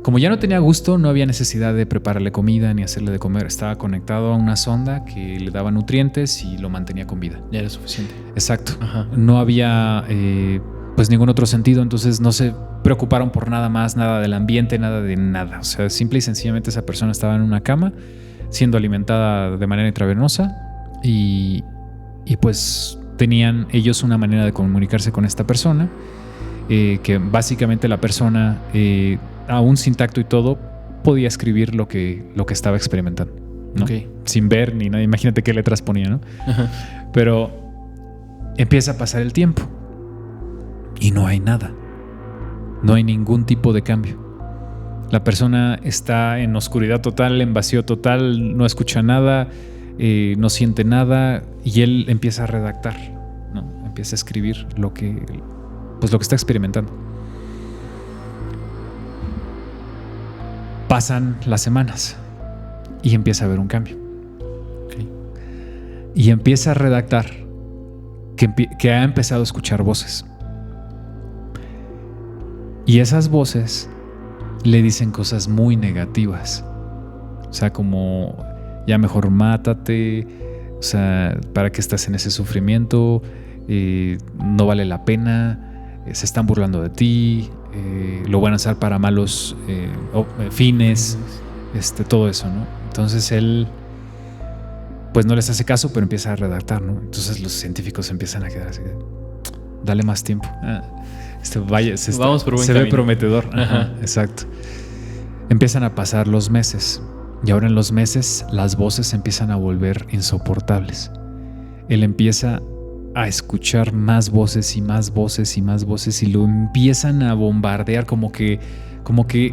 Como ya no tenía gusto, no había necesidad de prepararle comida ni hacerle de comer. Estaba conectado a una sonda que le daba nutrientes y lo mantenía con vida. Ya era suficiente. Exacto. No había ningún otro sentido, entonces no se preocuparon por nada más, nada del ambiente, nada de nada. O sea, simple y sencillamente esa persona estaba en una cama siendo alimentada de manera intravenosa y pues tenían ellos una manera de comunicarse con esta persona, que básicamente la persona, aún sin tacto y todo, podía escribir lo que estaba experimentando, ¿no? Sin ver ni nada. Imagínate qué letras ponía, ¿no? Pero empieza a pasar el tiempo y no hay nada. No hay ningún tipo de cambio. La persona está en oscuridad total, en vacío total, no escucha nada, no siente nada, y él empieza a redactar, ¿no? Empieza a escribir lo que está experimentando. Pasan las semanas y empieza a haber un cambio. Y empieza a redactar que ha empezado a escuchar voces. Y esas voces le dicen cosas muy negativas. O sea, como ya mejor mátate, o sea, ¿para qué estás en ese sufrimiento? No vale la pena, se están burlando de ti, lo van a usar para malos fines, todo eso, ¿no? Entonces él pues no les hace caso, pero empieza a redactar, ¿no? Entonces los científicos empiezan a quedar así de, dale más tiempo. Se ve prometedor. Exacto. Empiezan a pasar los meses y ahora en los meses las voces empiezan a volver insoportables. Él empieza a escuchar más voces y más voces y más voces y lo empiezan a bombardear como que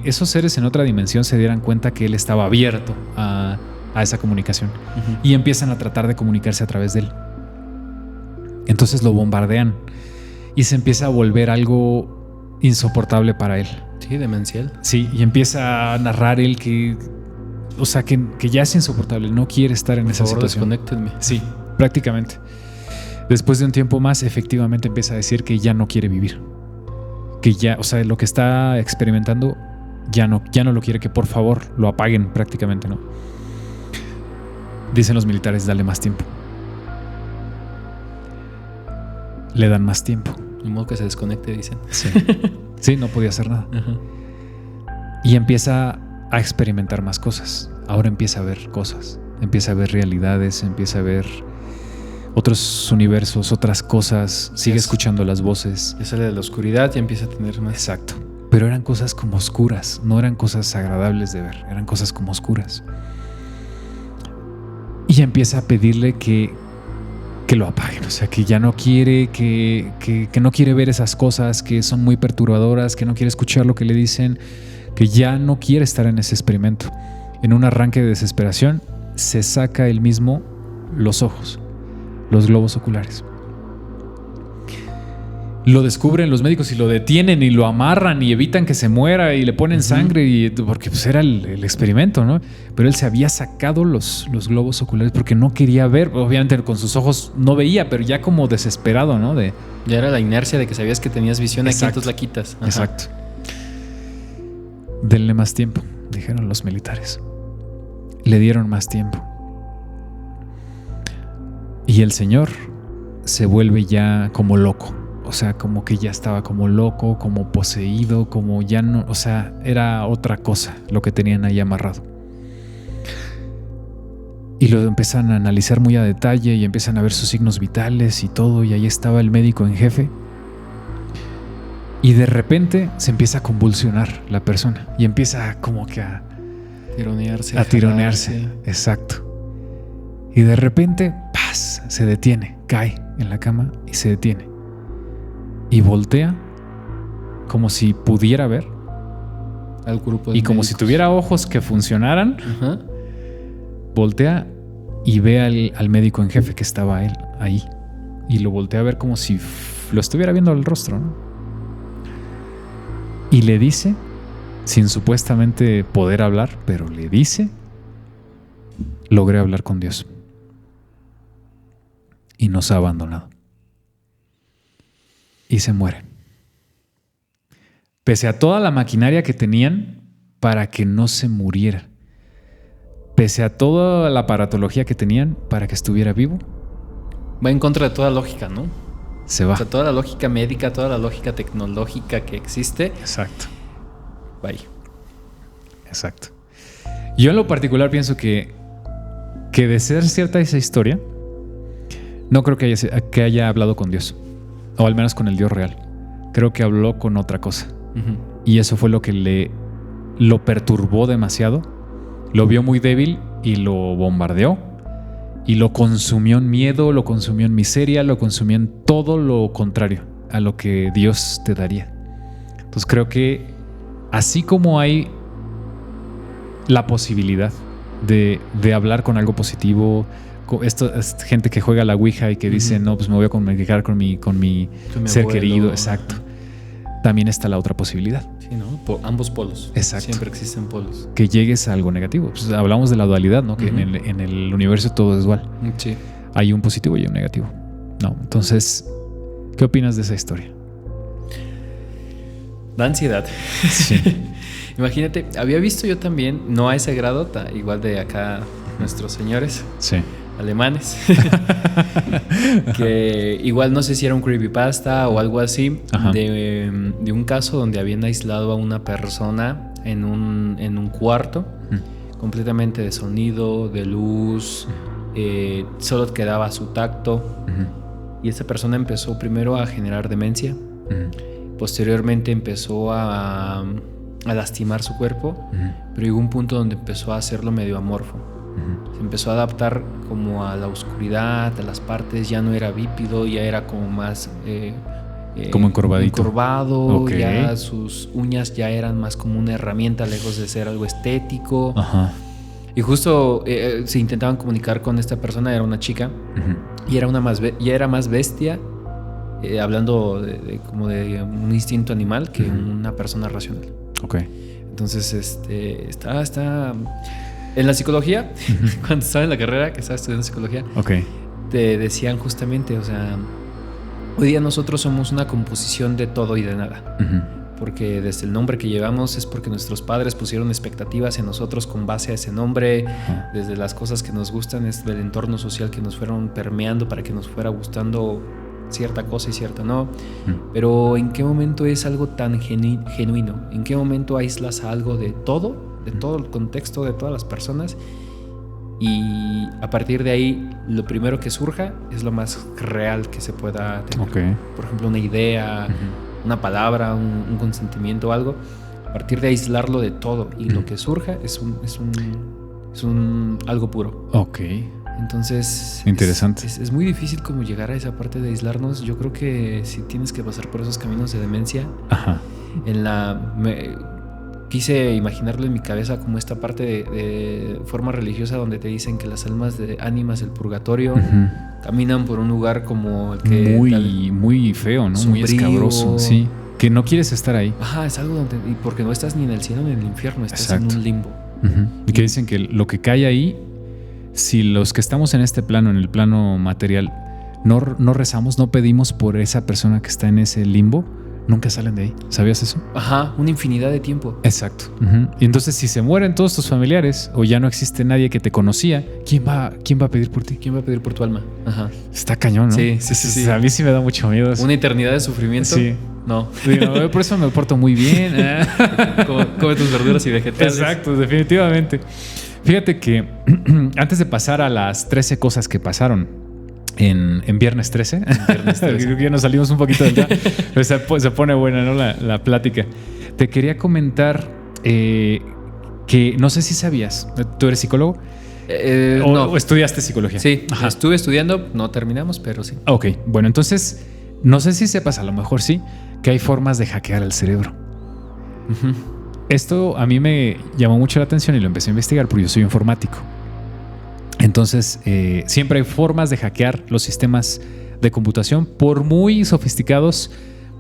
esos seres en otra dimensión se dieran cuenta que él estaba abierto a esa comunicación y empiezan a tratar de comunicarse a través de él. Entonces lo bombardean y se empieza a volver algo insoportable para él. Sí, demencial. Sí, y empieza a narrar él que ya es insoportable, no quiere estar en esa situación. Desconéctenme. Sí, prácticamente. Después de un tiempo más, efectivamente empieza a decir que ya no quiere vivir. Que ya, o sea, lo que está experimentando ya no lo quiere, que por favor lo apaguen prácticamente, ¿no? Dicen los militares, dale más tiempo. Le dan más tiempo. Ni modo que se desconecte, dicen. Sí, no podía hacer nada. Y empieza a experimentar más cosas. Ahora empieza a ver cosas, empieza a ver realidades, empieza a ver otros universos, otras cosas. Sigue escuchando las voces. Ya sale de la oscuridad y empieza a tener más. Exacto. Pero eran cosas como oscuras, no eran cosas agradables de ver, eran cosas como oscuras. Y empieza a pedirle que lo apaguen, o sea, que ya no quiere, que no quiere ver esas cosas que son muy perturbadoras, que no quiere escuchar lo que le dicen, que ya no quiere estar en ese experimento. en un arranque de desesperación, se saca él mismo los ojos, los globos oculares. Lo descubren los médicos y lo detienen y lo amarran y evitan que se muera y le ponen sangre porque pues era el experimento, ¿no? Pero él se había sacado los globos oculares porque no quería ver. Obviamente con sus ojos no veía, pero ya como desesperado, ¿no? Ya era la inercia de que sabías que tenías visión aquí, entonces la quitas. Ajá. Exacto. Denle más tiempo, dijeron los militares. Le dieron más tiempo. Y el señor se vuelve ya como loco. O sea, como que ya estaba como loco, como poseído, como ya no... O sea, era otra cosa lo que tenían ahí amarrado. Y lo empiezan a analizar muy a detalle y empiezan a ver sus signos vitales y todo. Y ahí estaba el médico en jefe. Y de repente se empieza a convulsionar la persona. Y empieza como que a tironearse. A tironearse, exacto. Y de repente, ¡paz! Se detiene, cae en la cama y se detiene. Y voltea como si pudiera ver al grupo de y como médicos. si tuviera ojos que funcionaran. Ajá. Voltea y ve al médico en jefe que estaba él ahí y lo voltea a ver como si lo estuviera viendo al rostro, ¿no? Y le dice, sin supuestamente poder hablar, pero le dice: logré hablar con Dios y nos ha abandonado. Y se muere. Pese a toda la maquinaria que tenían para que no se muriera. Pese a toda la aparatología que tenían para que estuviera vivo. Va en contra de toda lógica, ¿no? Se va. O sea, toda la lógica médica, toda la lógica tecnológica que existe. Exacto. Vaya. Exacto. Yo en lo particular pienso que de ser cierta esa historia, no creo que haya hablado con Dios. O al menos con el Dios real. Creo que habló con otra cosa. Y eso fue lo que lo perturbó demasiado. Lo vio muy débil y lo bombardeó. Y lo consumió en miedo, lo consumió en miseria, lo consumió en todo lo contrario a lo que Dios te daría. Entonces creo que así como hay la posibilidad de hablar con algo positivo... Esto es gente que juega a la Ouija y que dice, no, pues me voy a comunicar con mi ser abuelo, querido. Exacto. También está la otra posibilidad. Sí, ¿no? Ambos polos. Exacto. Siempre existen polos. Que llegues a algo negativo. Pues hablamos de la dualidad, ¿no? Que en el universo todo es dual. Sí. Hay un positivo y un negativo. No. Entonces, ¿qué opinas de esa historia? Da ansiedad. Sí. Imagínate, había visto yo también, no a ese grado, igual de acá nuestros señores. Sí. Alemanes que igual no sé si era un creepypasta o algo así de un caso donde habían aislado a una persona en un cuarto completamente de sonido, de luz, solo quedaba su tacto y esa persona empezó primero a generar demencia, posteriormente empezó a lastimar su cuerpo, pero llegó un punto donde empezó a hacerlo medio amorfo. Se empezó a adaptar como a la oscuridad, a las partes, ya no era bípedo, ya era como más como encorvadito. Encorvado, okay. Ya sus uñas ya eran más como una herramienta lejos de ser algo estético. Ajá. Y justo se intentaban comunicar con esta persona, era una chica, y era más bestia, hablando como de un instinto animal que una persona racional. Okay. Entonces, está en la psicología, cuando estaba en la carrera, que estaba estudiando psicología, te decían justamente, o sea, hoy día nosotros somos una composición de todo y de nada. Porque desde el nombre que llevamos es porque nuestros padres pusieron expectativas en nosotros con base a ese nombre, desde las cosas que nos gustan, es del entorno social que nos fueron permeando para que nos fuera gustando cierta cosa y cierta no. Pero ¿en qué momento es algo tan genuino? ¿En qué momento aíslas a algo de todo el contexto de todas las personas? Y a partir de ahí, lo primero que surja es lo más real que se pueda tener. Por ejemplo, una idea, una palabra, un consentimiento, algo. A partir de aislarlo de todo y lo que surja es algo puro. Entonces, interesante. Es muy difícil como llegar a esa parte de aislarnos. Yo creo que si tienes que pasar por esos caminos de demencia, quise imaginarlo en mi cabeza como esta parte de forma religiosa donde te dicen que las almas de ánimas del purgatorio caminan por un lugar como el que... Muy feo, ¿no? Sombrío. Muy escabroso, sí. Que no quieres estar ahí. Ajá, es algo donde... Y porque no estás ni en el cielo ni en el infierno, estás Exacto. en un limbo. Y que dicen que lo que cae ahí, si los que estamos en este plano, en el plano material, no rezamos, no pedimos por esa persona que está en ese limbo, nunca salen de ahí. ¿Sabías eso? Ajá, una infinidad de tiempo. Exacto. Y entonces, si se mueren todos tus familiares o ya no existe nadie que te conocía, ¿quién va a pedir por ti? ¿Quién va a pedir por tu alma? Ajá. Está cañón, ¿no? Sí. A mí sí me da mucho miedo eso. ¿Una eternidad de sufrimiento? Sí. No. Digo, por eso me porto muy bien. Come tus verduras y vegetales. Exacto, definitivamente. Fíjate que antes de pasar a las 13 cosas que pasaron en Viernes 13, creo que ya nos salimos un poquito del tema, pero se pone buena, ¿no? La plática. Te quería comentar que no sé si sabías, ¿tú eres psicólogo? ¿O estudiaste psicología? Sí, estuve estudiando, no terminamos, pero sí. Ok, bueno, entonces no sé si sepas, a lo mejor sí, que hay formas de hackear el cerebro. Esto a mí me llamó mucho la atención y lo empecé a investigar porque yo soy informático. Entonces, siempre hay formas de hackear los sistemas de computación, por muy sofisticados,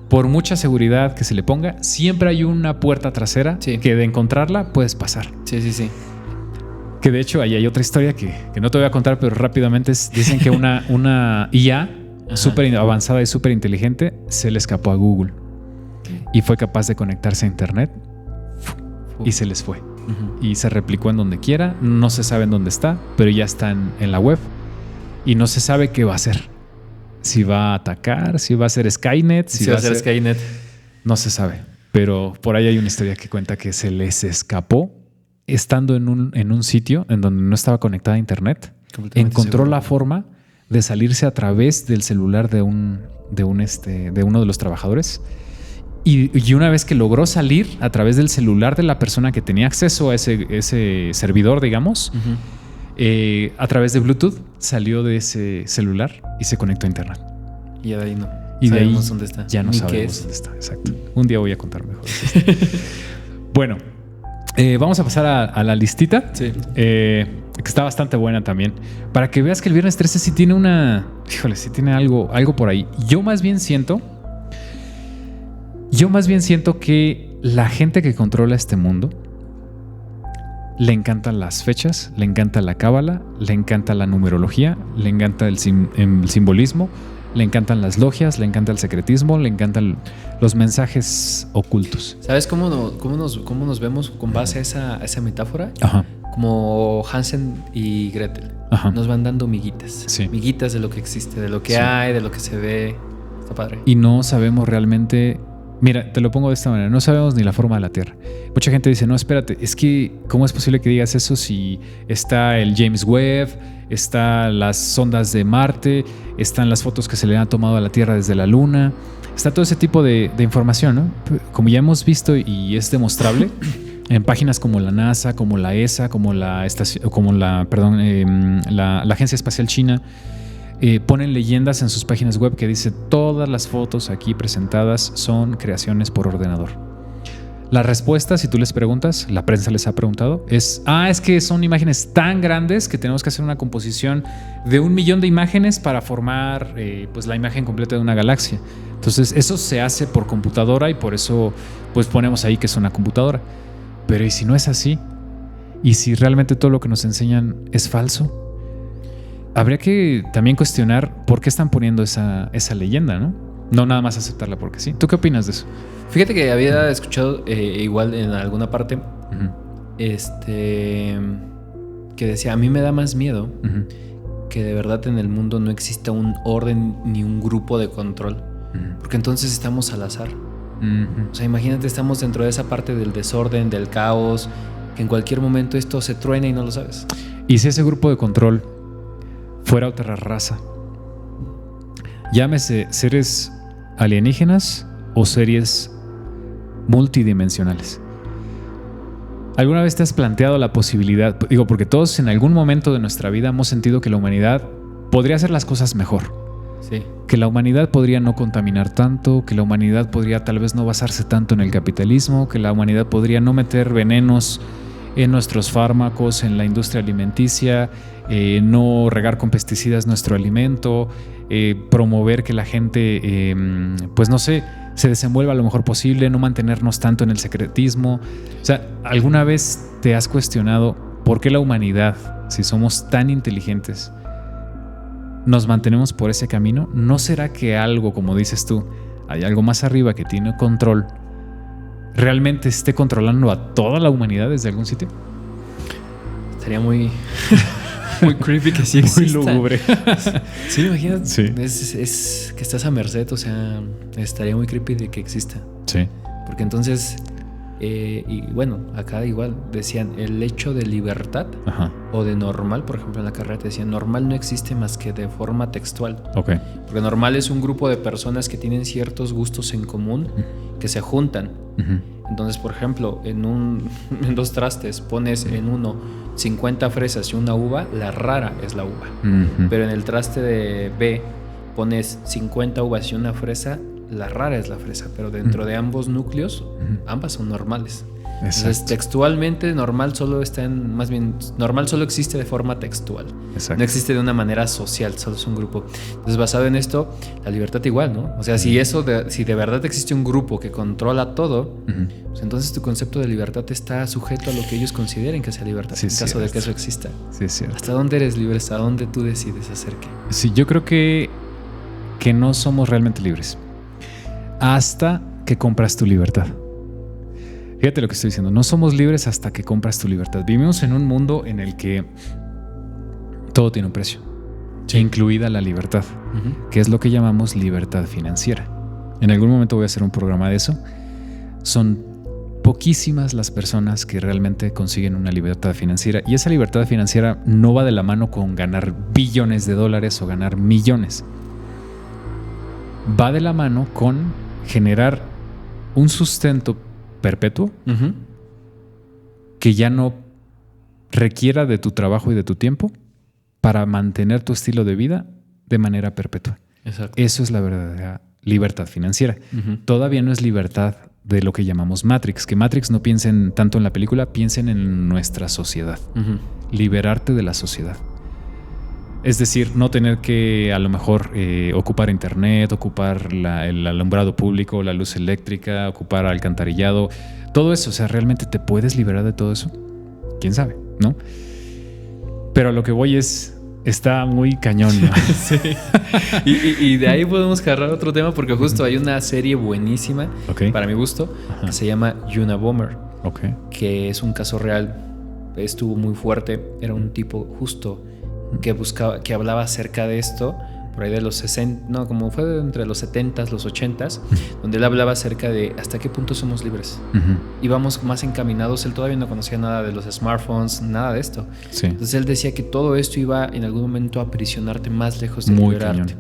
por mucha seguridad que se le ponga, siempre hay una puerta trasera que de encontrarla puedes pasar. Sí. Que de hecho ahí hay otra historia que no te voy a contar, pero rápidamente dicen que una IA súper avanzada y súper inteligente se le escapó a Google y fue capaz de conectarse a internet y se les fue. Y se replicó en donde quiera, no se sabe en dónde está, pero ya está en la web y no se sabe qué va a hacer. Si va a atacar, si va a ser Skynet, si va a ser Skynet. No se sabe, pero por ahí hay una historia que cuenta que se les escapó estando en un sitio en donde no estaba conectada a internet. Encontró la forma de salirse a través del celular de uno de los trabajadores. Y una vez que logró salir a través del celular de la persona que tenía acceso a ese servidor, digamos, a través de Bluetooth, salió de ese celular y se conectó a internet. Y de ahí no. Y de ahí dónde está. Ya no sabemos dónde está. Exacto. Un día voy a contar mejor. Bueno, vamos a pasar a la listita. Sí. Que está bastante buena también. Para que veas que el Viernes 13 sí tiene sí tiene algo por ahí. Yo más bien siento que la gente que controla este mundo le encantan las fechas, le encanta la cábala, le encanta la numerología, le encanta el simbolismo, le encantan las logias, le encanta el secretismo, le encantan los mensajes ocultos. ¿Sabes cómo nos vemos con base a esa metáfora? Ajá. Como Hansel y Gretel. Ajá. Nos van dando miguitas. Sí. Miguitas de lo que existe, de lo que hay, de lo que se ve. Está padre. Y no sabemos realmente... Mira, te lo pongo de esta manera. No sabemos ni la forma de la Tierra. Mucha gente dice, no, espérate, es que ¿cómo es posible que digas eso si está el James Webb, están las sondas de Marte, están las fotos que se le han tomado a la Tierra desde la Luna, está todo ese tipo de información, ¿no? Como ya hemos visto y es demostrable en páginas como la NASA, como la ESA, como la Agencia Espacial China, ponen leyendas en sus páginas web que dice todas las fotos aquí presentadas son creaciones por ordenador. La respuesta, si tú les preguntas, la prensa les ha preguntado, es que son imágenes tan grandes que tenemos que hacer una composición de 1 millón de imágenes para formar pues la imagen completa de una galaxia. Entonces eso se hace por computadora y por eso pues ponemos ahí que es una computadora. Pero ¿y si no es así? ¿Y si realmente todo lo que nos enseñan es falso? Habría que también cuestionar por qué están poniendo esa leyenda, ¿no? No nada más aceptarla porque sí. ¿Tú qué opinas de eso? Fíjate que había escuchado igual en alguna parte que decía, a mí me da más miedo que de verdad en el mundo no exista un orden ni un grupo de control. Porque entonces estamos al azar. O sea, imagínate, estamos dentro de esa parte del desorden, del caos, que en cualquier momento esto se truena y no lo sabes. ¿Y si ese grupo de control fuera otra raza? Llámese seres alienígenas o seres multidimensionales. ¿Alguna vez te has planteado la posibilidad? Digo, porque todos en algún momento de nuestra vida hemos sentido que la humanidad podría hacer las cosas mejor. Sí. Que la humanidad podría no contaminar tanto, que la humanidad podría tal vez no basarse tanto en el capitalismo, que la humanidad podría no meter venenos en nuestros fármacos, en la industria alimenticia, no regar con pesticidas nuestro alimento, promover que la gente, pues no sé, se desenvuelva lo mejor posible, no mantenernos tanto en el secretismo. O sea, ¿alguna vez te has cuestionado por qué la humanidad, si somos tan inteligentes, nos mantenemos por ese camino? ¿No será que algo, como dices tú, hay algo más arriba que tiene control, realmente esté controlando a toda la humanidad desde algún sitio? Estaría muy creepy que sí exista. Muy lúgubre. Sí, imagínate. Sí. Es que estás a merced, o sea, estaría muy creepy de que exista. Sí. Porque entonces, y bueno, acá igual decían el hecho de libertad. Ajá. O de normal, por ejemplo en la carrera te decían normal no existe más que de forma textual. Ok. Porque normal es un grupo de personas que tienen ciertos gustos en común que se juntan. Entonces, por ejemplo, en 2 trastes pones en uno 50 fresas y una uva, la rara es la uva. Pero en el traste de B pones 50 uvas y una fresa, la rara es la fresa. Pero dentro de ambos núcleos, ambas son normales. Exacto. Entonces, textualmente, normal solo existe de forma textual. Exacto. No existe de una manera social, solo es un grupo. Entonces, basado en esto, la libertad igual, ¿no? O sea, si de verdad existe un grupo que controla todo, pues entonces tu concepto de libertad está sujeto a lo que ellos consideren que sea libertad, en caso de que eso exista. Sí, es cierto. ¿Hasta dónde eres libre? ¿Hasta dónde tú decides hacer qué? Sí, yo creo que no somos realmente libres hasta que compras tu libertad. Fíjate lo que estoy diciendo, no somos libres hasta que compras tu libertad. Vivimos en un mundo en el que todo tiene un precio, incluida la libertad, que es lo que llamamos libertad financiera. En algún momento voy a hacer un programa de eso. Son poquísimas las personas que realmente consiguen una libertad financiera, y esa libertad financiera no va de la mano con ganar billones de dólares o ganar millones. Va de la mano con generar un sustento perpetuo que ya no requiera de tu trabajo y de tu tiempo para mantener tu estilo de vida de manera perpetua. Exacto. Eso es la verdadera libertad financiera. Todavía no es libertad de lo que llamamos Matrix, que Matrix no piensen tanto en la película, piensen en nuestra sociedad. Liberarte de la sociedad. Es decir, no tener que a lo mejor ocupar internet, ocupar el alumbrado público, la luz eléctrica, ocupar alcantarillado, todo eso. O sea, ¿realmente te puedes liberar de todo eso? ¿Quién sabe? ¿No? Pero a lo que voy está muy cañón, ¿no? Sí. Y de ahí podemos agarrar otro tema, porque justo hay una serie buenísima, para mi gusto, que se llama Unabomber, que es un caso real. Estuvo muy fuerte. Era un tipo justo que hablaba acerca de esto por ahí de los 60, no, como fue entre los 70s, los 80s, donde él hablaba acerca de hasta qué punto somos libres. Íbamos más encaminados, él todavía no conocía nada de los smartphones, nada de esto. Entonces él decía que todo esto iba en algún momento a aprisionarte más lejos de liberarte.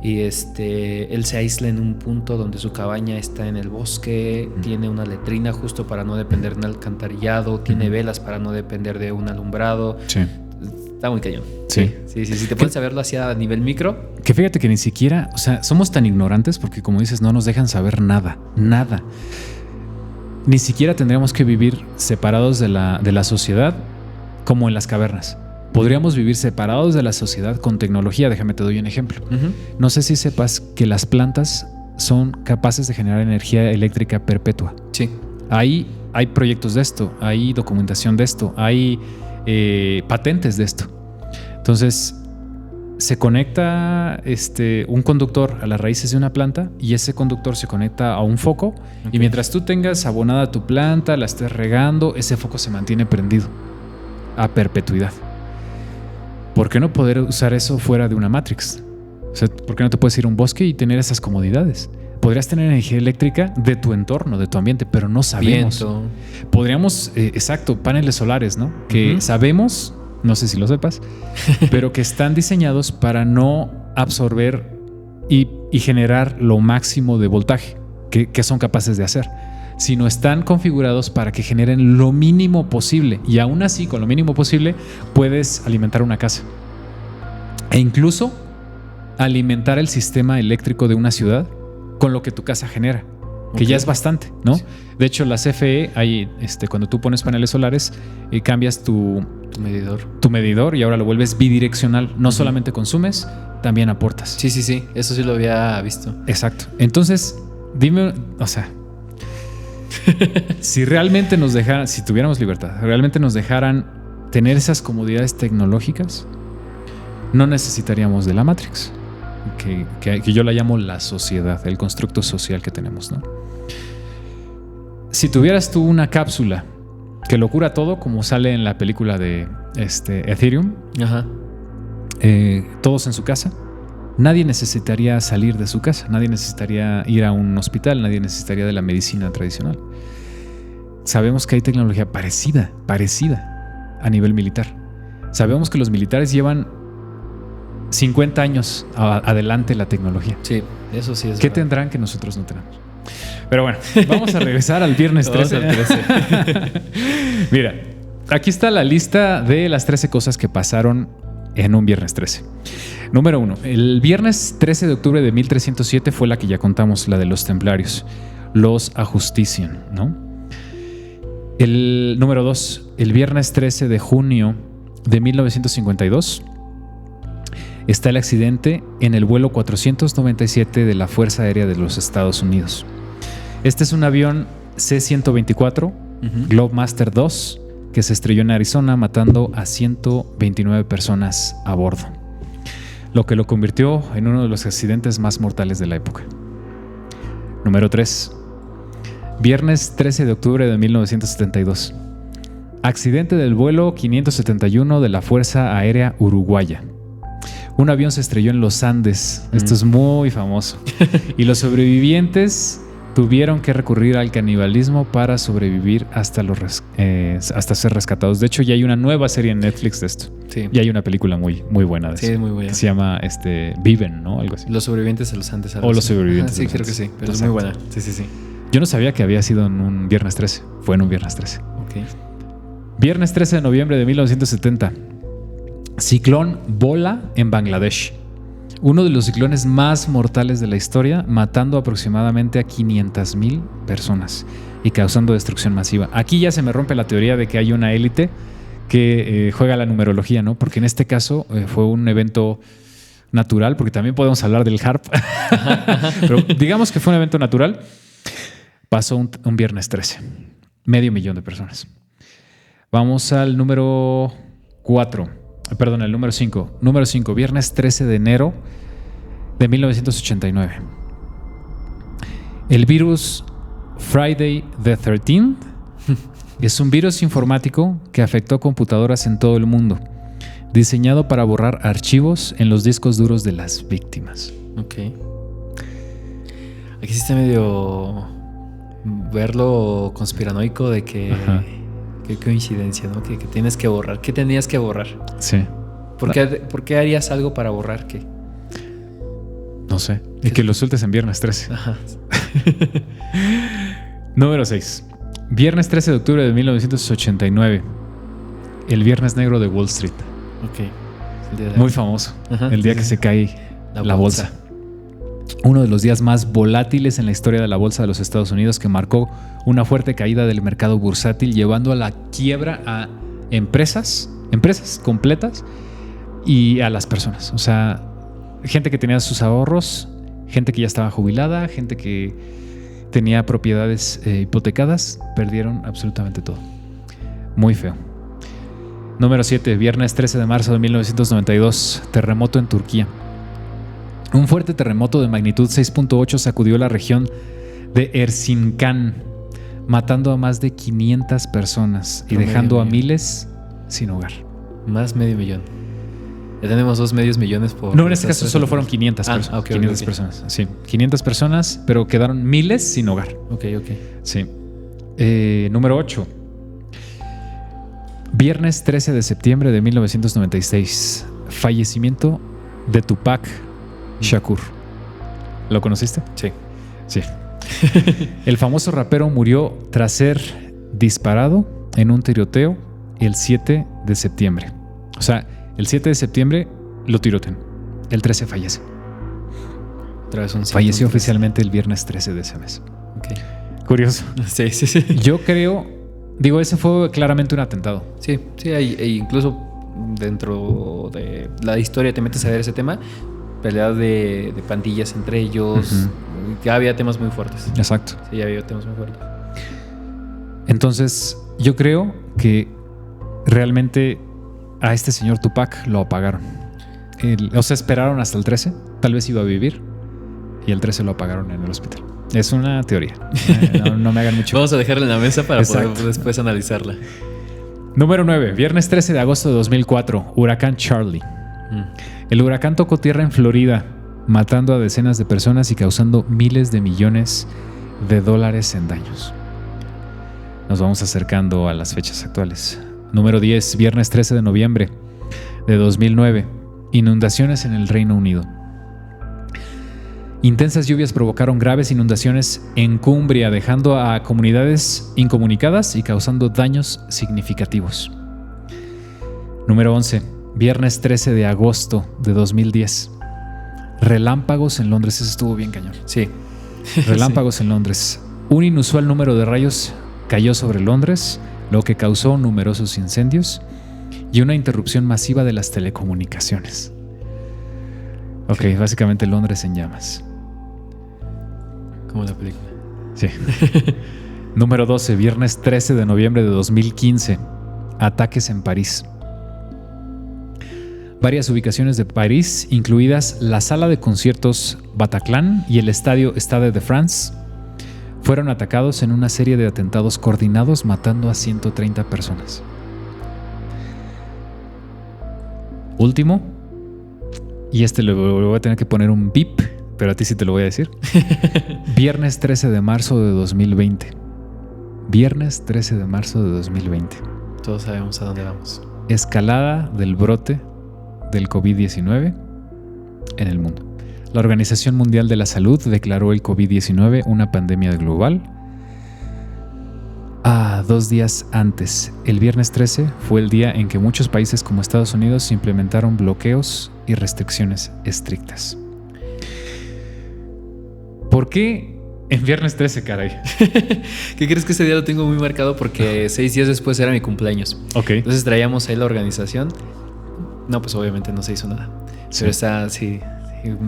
Y él se aísla en un punto donde su cabaña está en el bosque, tiene una letrina justo para no depender de un alcantarillado, tiene velas para no depender de un alumbrado. Está muy cañón. Sí. Te pones a verlo así a nivel micro. Que fíjate que ni siquiera, o sea, somos tan ignorantes porque, como dices, no nos dejan saber nada. Ni siquiera tendríamos que vivir separados de la sociedad como en las cavernas. Podríamos vivir separados de la sociedad con tecnología. Déjame te doy un ejemplo. No sé si sepas que las plantas son capaces de generar energía eléctrica perpetua. Sí. Hay proyectos de esto, hay documentación de esto, hay patentes de esto. Entonces se conecta un conductor a las raíces de una planta, y ese conductor se conecta a un foco, y mientras tú tengas abonada tu planta, la estés regando, ese foco se mantiene prendido a perpetuidad. ¿Por qué no poder usar eso fuera de una Matrix? O sea, ¿por qué no te puedes ir a un bosque y tener esas comodidades? Podrías tener energía eléctrica de tu entorno, de tu ambiente, pero no sabemos. Viento. Podríamos, paneles solares, ¿no? Que sabemos, no sé si lo sepas, pero que están diseñados para no absorber y generar lo máximo de voltaje que son capaces de hacer, sino están configurados para que generen lo mínimo posible, y aún así, con lo mínimo posible, puedes alimentar una casa. E incluso alimentar el sistema eléctrico de una ciudad con lo que tu casa genera, que ya es bastante, ¿no? Sí. De hecho, la CFE, ahí, cuando tú pones paneles solares, cambias tu medidor y ahora lo vuelves bidireccional. No solamente consumes, también aportas. Sí. Eso sí lo había visto. Exacto. Entonces, dime, o sea, si realmente nos dejaran, si tuviéramos libertad, realmente nos dejaran tener esas comodidades tecnológicas, no necesitaríamos de la Matrix, que yo la llamo la sociedad, el constructo social que tenemos, ¿no? Si tuvieras tú una cápsula que lo cura todo, como sale en la película de Ethereum, todos en su casa, nadie necesitaría salir de su casa, nadie necesitaría ir a un hospital, nadie necesitaría de la medicina tradicional. Sabemos que hay tecnología parecida a nivel militar. Sabemos que los militares llevan 50 años adelante la tecnología. Sí, eso sí es ¿Qué verdad. Tendrán que nosotros no tenemos? Pero bueno, vamos a regresar al viernes 13. Mira, aquí está la lista de las 13 cosas que pasaron en un viernes 13. Número 1. El viernes 13 de octubre de 1307 fue la que ya contamos, la de los templarios. Los ajustician, ¿no? El número 2. El viernes 13 de junio de 1952 está el accidente en el vuelo 497 de la Fuerza Aérea de los Estados Unidos. Este es un avión C-124 Globemaster II que se estrelló en Arizona, matando a 129 personas a bordo, lo que lo convirtió en uno de los accidentes más mortales de la época. Número 3. Viernes 13 de octubre de 1972. Accidente del vuelo 571 de la Fuerza Aérea Uruguaya. Un avión se estrelló en los Andes. Esto es muy famoso. Y los sobrevivientes tuvieron que recurrir al canibalismo para sobrevivir hasta ser rescatados. De hecho, ya hay una nueva serie en Netflix de esto. Sí. Y hay una película muy, muy buena de eso. Sí, muy buena. Que se llama Viven, ¿no? Algo así. Los sobrevivientes de los Andes. O los sobrevivientes. Sí, creo que sí. Pero es muy buena. Sí. Yo no sabía que había sido en un viernes 13. Fue en un viernes 13. Ok. Viernes 13 de noviembre de 1970. Ciclón Bola en Bangladesh. Uno de los ciclones más mortales de la historia, matando aproximadamente a 500,000 personas y causando destrucción masiva. Aquí ya se me rompe la teoría de que hay una élite que juega la numerología, ¿no? Porque en este caso fue un evento natural, porque también podemos hablar del HARP. Pero digamos que fue un evento natural. Pasó un viernes 13. 500,000 de personas. Vamos al número 4. Perdón, el número 5. Número 5, viernes 13 de enero de 1989. El virus Friday the 13th es un virus informático que afectó computadoras en todo el mundo, diseñado para borrar archivos en los discos duros de las víctimas. Ok. Aquí sí está medio verlo conspiranoico de que... Ajá. Qué coincidencia, ¿no? Que tienes que borrar. ¿Qué tenías que borrar? Sí. ¿Por qué harías algo para borrar qué? No sé. Y que lo sueltes en viernes 13. Ajá. Número 6. Viernes 13 de octubre de 1989. El Viernes Negro de Wall Street. Ok. Muy famoso. Ajá, el día que se cae la bolsa. Uno de los días más volátiles en la historia de la bolsa de los Estados Unidos, que marcó una fuerte caída del mercado bursátil, llevando a la quiebra a empresas completas y a las personas. O sea, gente que tenía sus ahorros, gente que ya estaba jubilada, gente que tenía propiedades hipotecadas, perdieron absolutamente todo. Muy feo. Número 7, viernes 13 de marzo de 1992, terremoto en Turquía. Un fuerte terremoto de magnitud 6.8 sacudió la región de Erzincan, matando a más de 500 personas y dejando a miles sin hogar. Más 500,000. Ya tenemos 2 medios millones por... No, en este caso solo fueron 500 personas. 500 personas, sí. 500 personas, pero quedaron miles sin hogar. Ok. Sí. Número 8. Viernes 13 de septiembre de 1996. Fallecimiento de Tupac Shakur. ¿Lo conociste? Sí. El famoso rapero murió tras ser disparado en un tiroteo el 7 de septiembre. O sea, el 7 de septiembre lo tirotean. El 13 fallece. Otra vez un Falleció oficialmente el viernes 13 de ese mes. Okay. Curioso. Sí. Yo creo, ese fue claramente un atentado. Sí, incluso dentro de la historia te metes a ver ese tema, peleas de pandillas entre ellos, ya había temas muy fuertes. Exacto. Sí, ya había temas muy fuertes. Entonces, yo creo que realmente a este señor Tupac lo apagaron. O sea, esperaron hasta el 13, tal vez iba a vivir, y el 13 lo apagaron en el hospital. Es una teoría. No me hagan mucho. Vamos a dejarla en la mesa para poder después analizarla. Número 9. Viernes 13 de agosto de 2004. Huracán Charlie. El huracán tocó tierra en Florida, matando a decenas de personas y causando miles de millones de dólares en daños. Nos vamos acercando a las fechas actuales. Número 10. Viernes 13 de noviembre de 2009. Inundaciones en el Reino Unido. Intensas lluvias provocaron graves inundaciones en Cumbria, dejando a comunidades incomunicadas y causando daños significativos. Número 11. Viernes 13 de agosto de 2010. Relámpagos en Londres. Eso estuvo bien cañón. Sí. Relámpagos en Londres. Un inusual número de rayos cayó sobre Londres, lo que causó numerosos incendios y una interrupción masiva de las telecomunicaciones. Ok, básicamente Londres en llamas. Como la película. Sí. Número 12, viernes 13 de noviembre de 2015. Ataques en París. Varias ubicaciones de París, incluidas la sala de conciertos Bataclan y el estadio Stade de France, fueron atacados en una serie de atentados coordinados, matando a 130 personas. Último, y le voy a tener que poner un bip, pero a ti sí te lo voy a decir. Viernes 13 de marzo de 2020. Viernes 13 de marzo de 2020. Todos sabemos a dónde vamos. Escalada del brote del COVID-19 en el mundo. La Organización Mundial de la Salud declaró el COVID-19 una pandemia global. 2 días antes, el viernes 13, fue el día en que muchos países como Estados Unidos implementaron bloqueos y restricciones estrictas. ¿Por qué en viernes 13, caray? ¿Qué crees? Que ese día lo tengo muy marcado porque 6 días después era mi cumpleaños. Ok. Entonces traíamos ahí la organización. No, pues obviamente no se hizo nada. Sí. Pero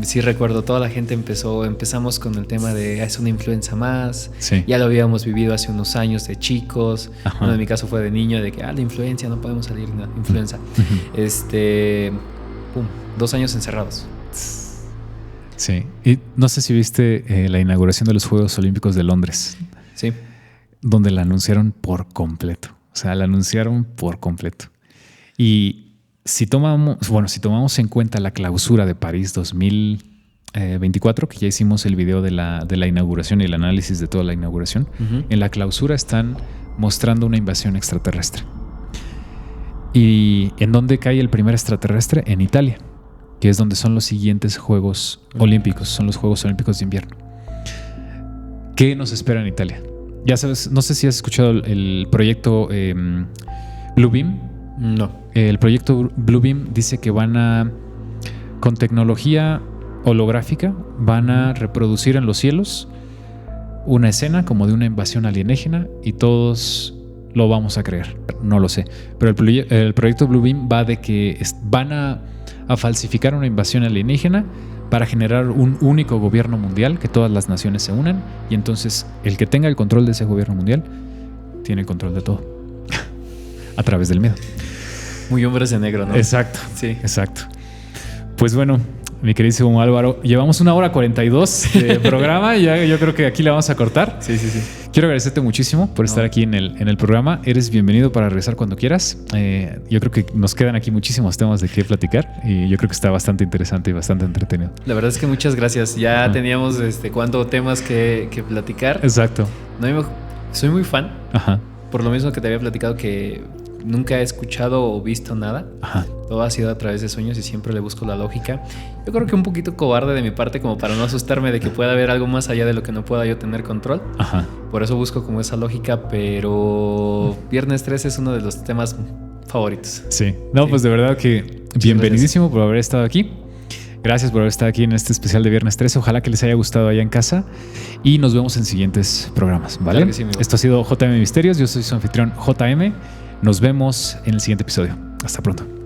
sí recuerdo, toda la gente empezamos con el tema de es una influenza más. Sí. Ya lo habíamos vivido hace unos años de chicos. Ajá. Bueno, en mi caso fue de niño, de que la influencia, no podemos salir, no, influenza. 2 años encerrados. Sí. Y no sé si viste la inauguración de los Juegos Olímpicos de Londres. Sí. Donde la anunciaron por completo. O sea, la anunciaron por completo. Y si tomamos en cuenta la clausura de París 2024, que ya hicimos el video de la inauguración y el análisis de toda la inauguración, en la clausura están mostrando una invasión extraterrestre. ¿Y en dónde cae el primer extraterrestre? En Italia, que es donde son los siguientes Juegos Olímpicos, son los Juegos Olímpicos de invierno. ¿Qué nos espera en Italia? Ya sabes, no sé si has escuchado el proyecto Bluebeam. No. El proyecto Bluebeam dice que con tecnología holográfica, van a reproducir en los cielos una escena como de una invasión alienígena y todos lo vamos a creer. No lo sé. Pero el proyecto Bluebeam va de que van a falsificar una invasión alienígena para generar un único gobierno mundial, que todas las naciones se unan, y entonces el que tenga el control de ese gobierno mundial tiene el control de todo a través del miedo. Muy hombres de negro, ¿no? Exacto. Sí. Exacto. Pues bueno, mi queridísimo Álvaro, llevamos 1:42 de programa. Ya yo creo que aquí la vamos a cortar. Sí. Quiero agradecerte muchísimo por estar aquí en el programa. Eres bienvenido para regresar cuando quieras. Yo creo que nos quedan aquí muchísimos temas de qué platicar y yo creo que está bastante interesante y bastante entretenido. La verdad es que muchas gracias. Ya teníamos cuántos temas que platicar. Exacto. Soy muy fan. Ajá. Por lo mismo que te había platicado que nunca he escuchado o visto nada. Ajá. Todo ha sido a través de sueños y siempre le busco la lógica. Yo creo que un poquito cobarde de mi parte como para no asustarme de que pueda haber algo más allá de lo que no pueda yo tener control. Ajá. Por eso busco como esa lógica, pero Viernes 13 es uno de los temas favoritos. Sí. No, sí. Pues de verdad que bienvenidísimo por haber estado aquí. Gracias por haber estado aquí en este especial de Viernes 13. Ojalá que les haya gustado allá en casa y nos vemos en siguientes programas, ¿vale? Claro que sí, amigo. Esto ha sido JM Misterios. Yo soy su anfitrión JM. Nos vemos en el siguiente episodio. Hasta pronto.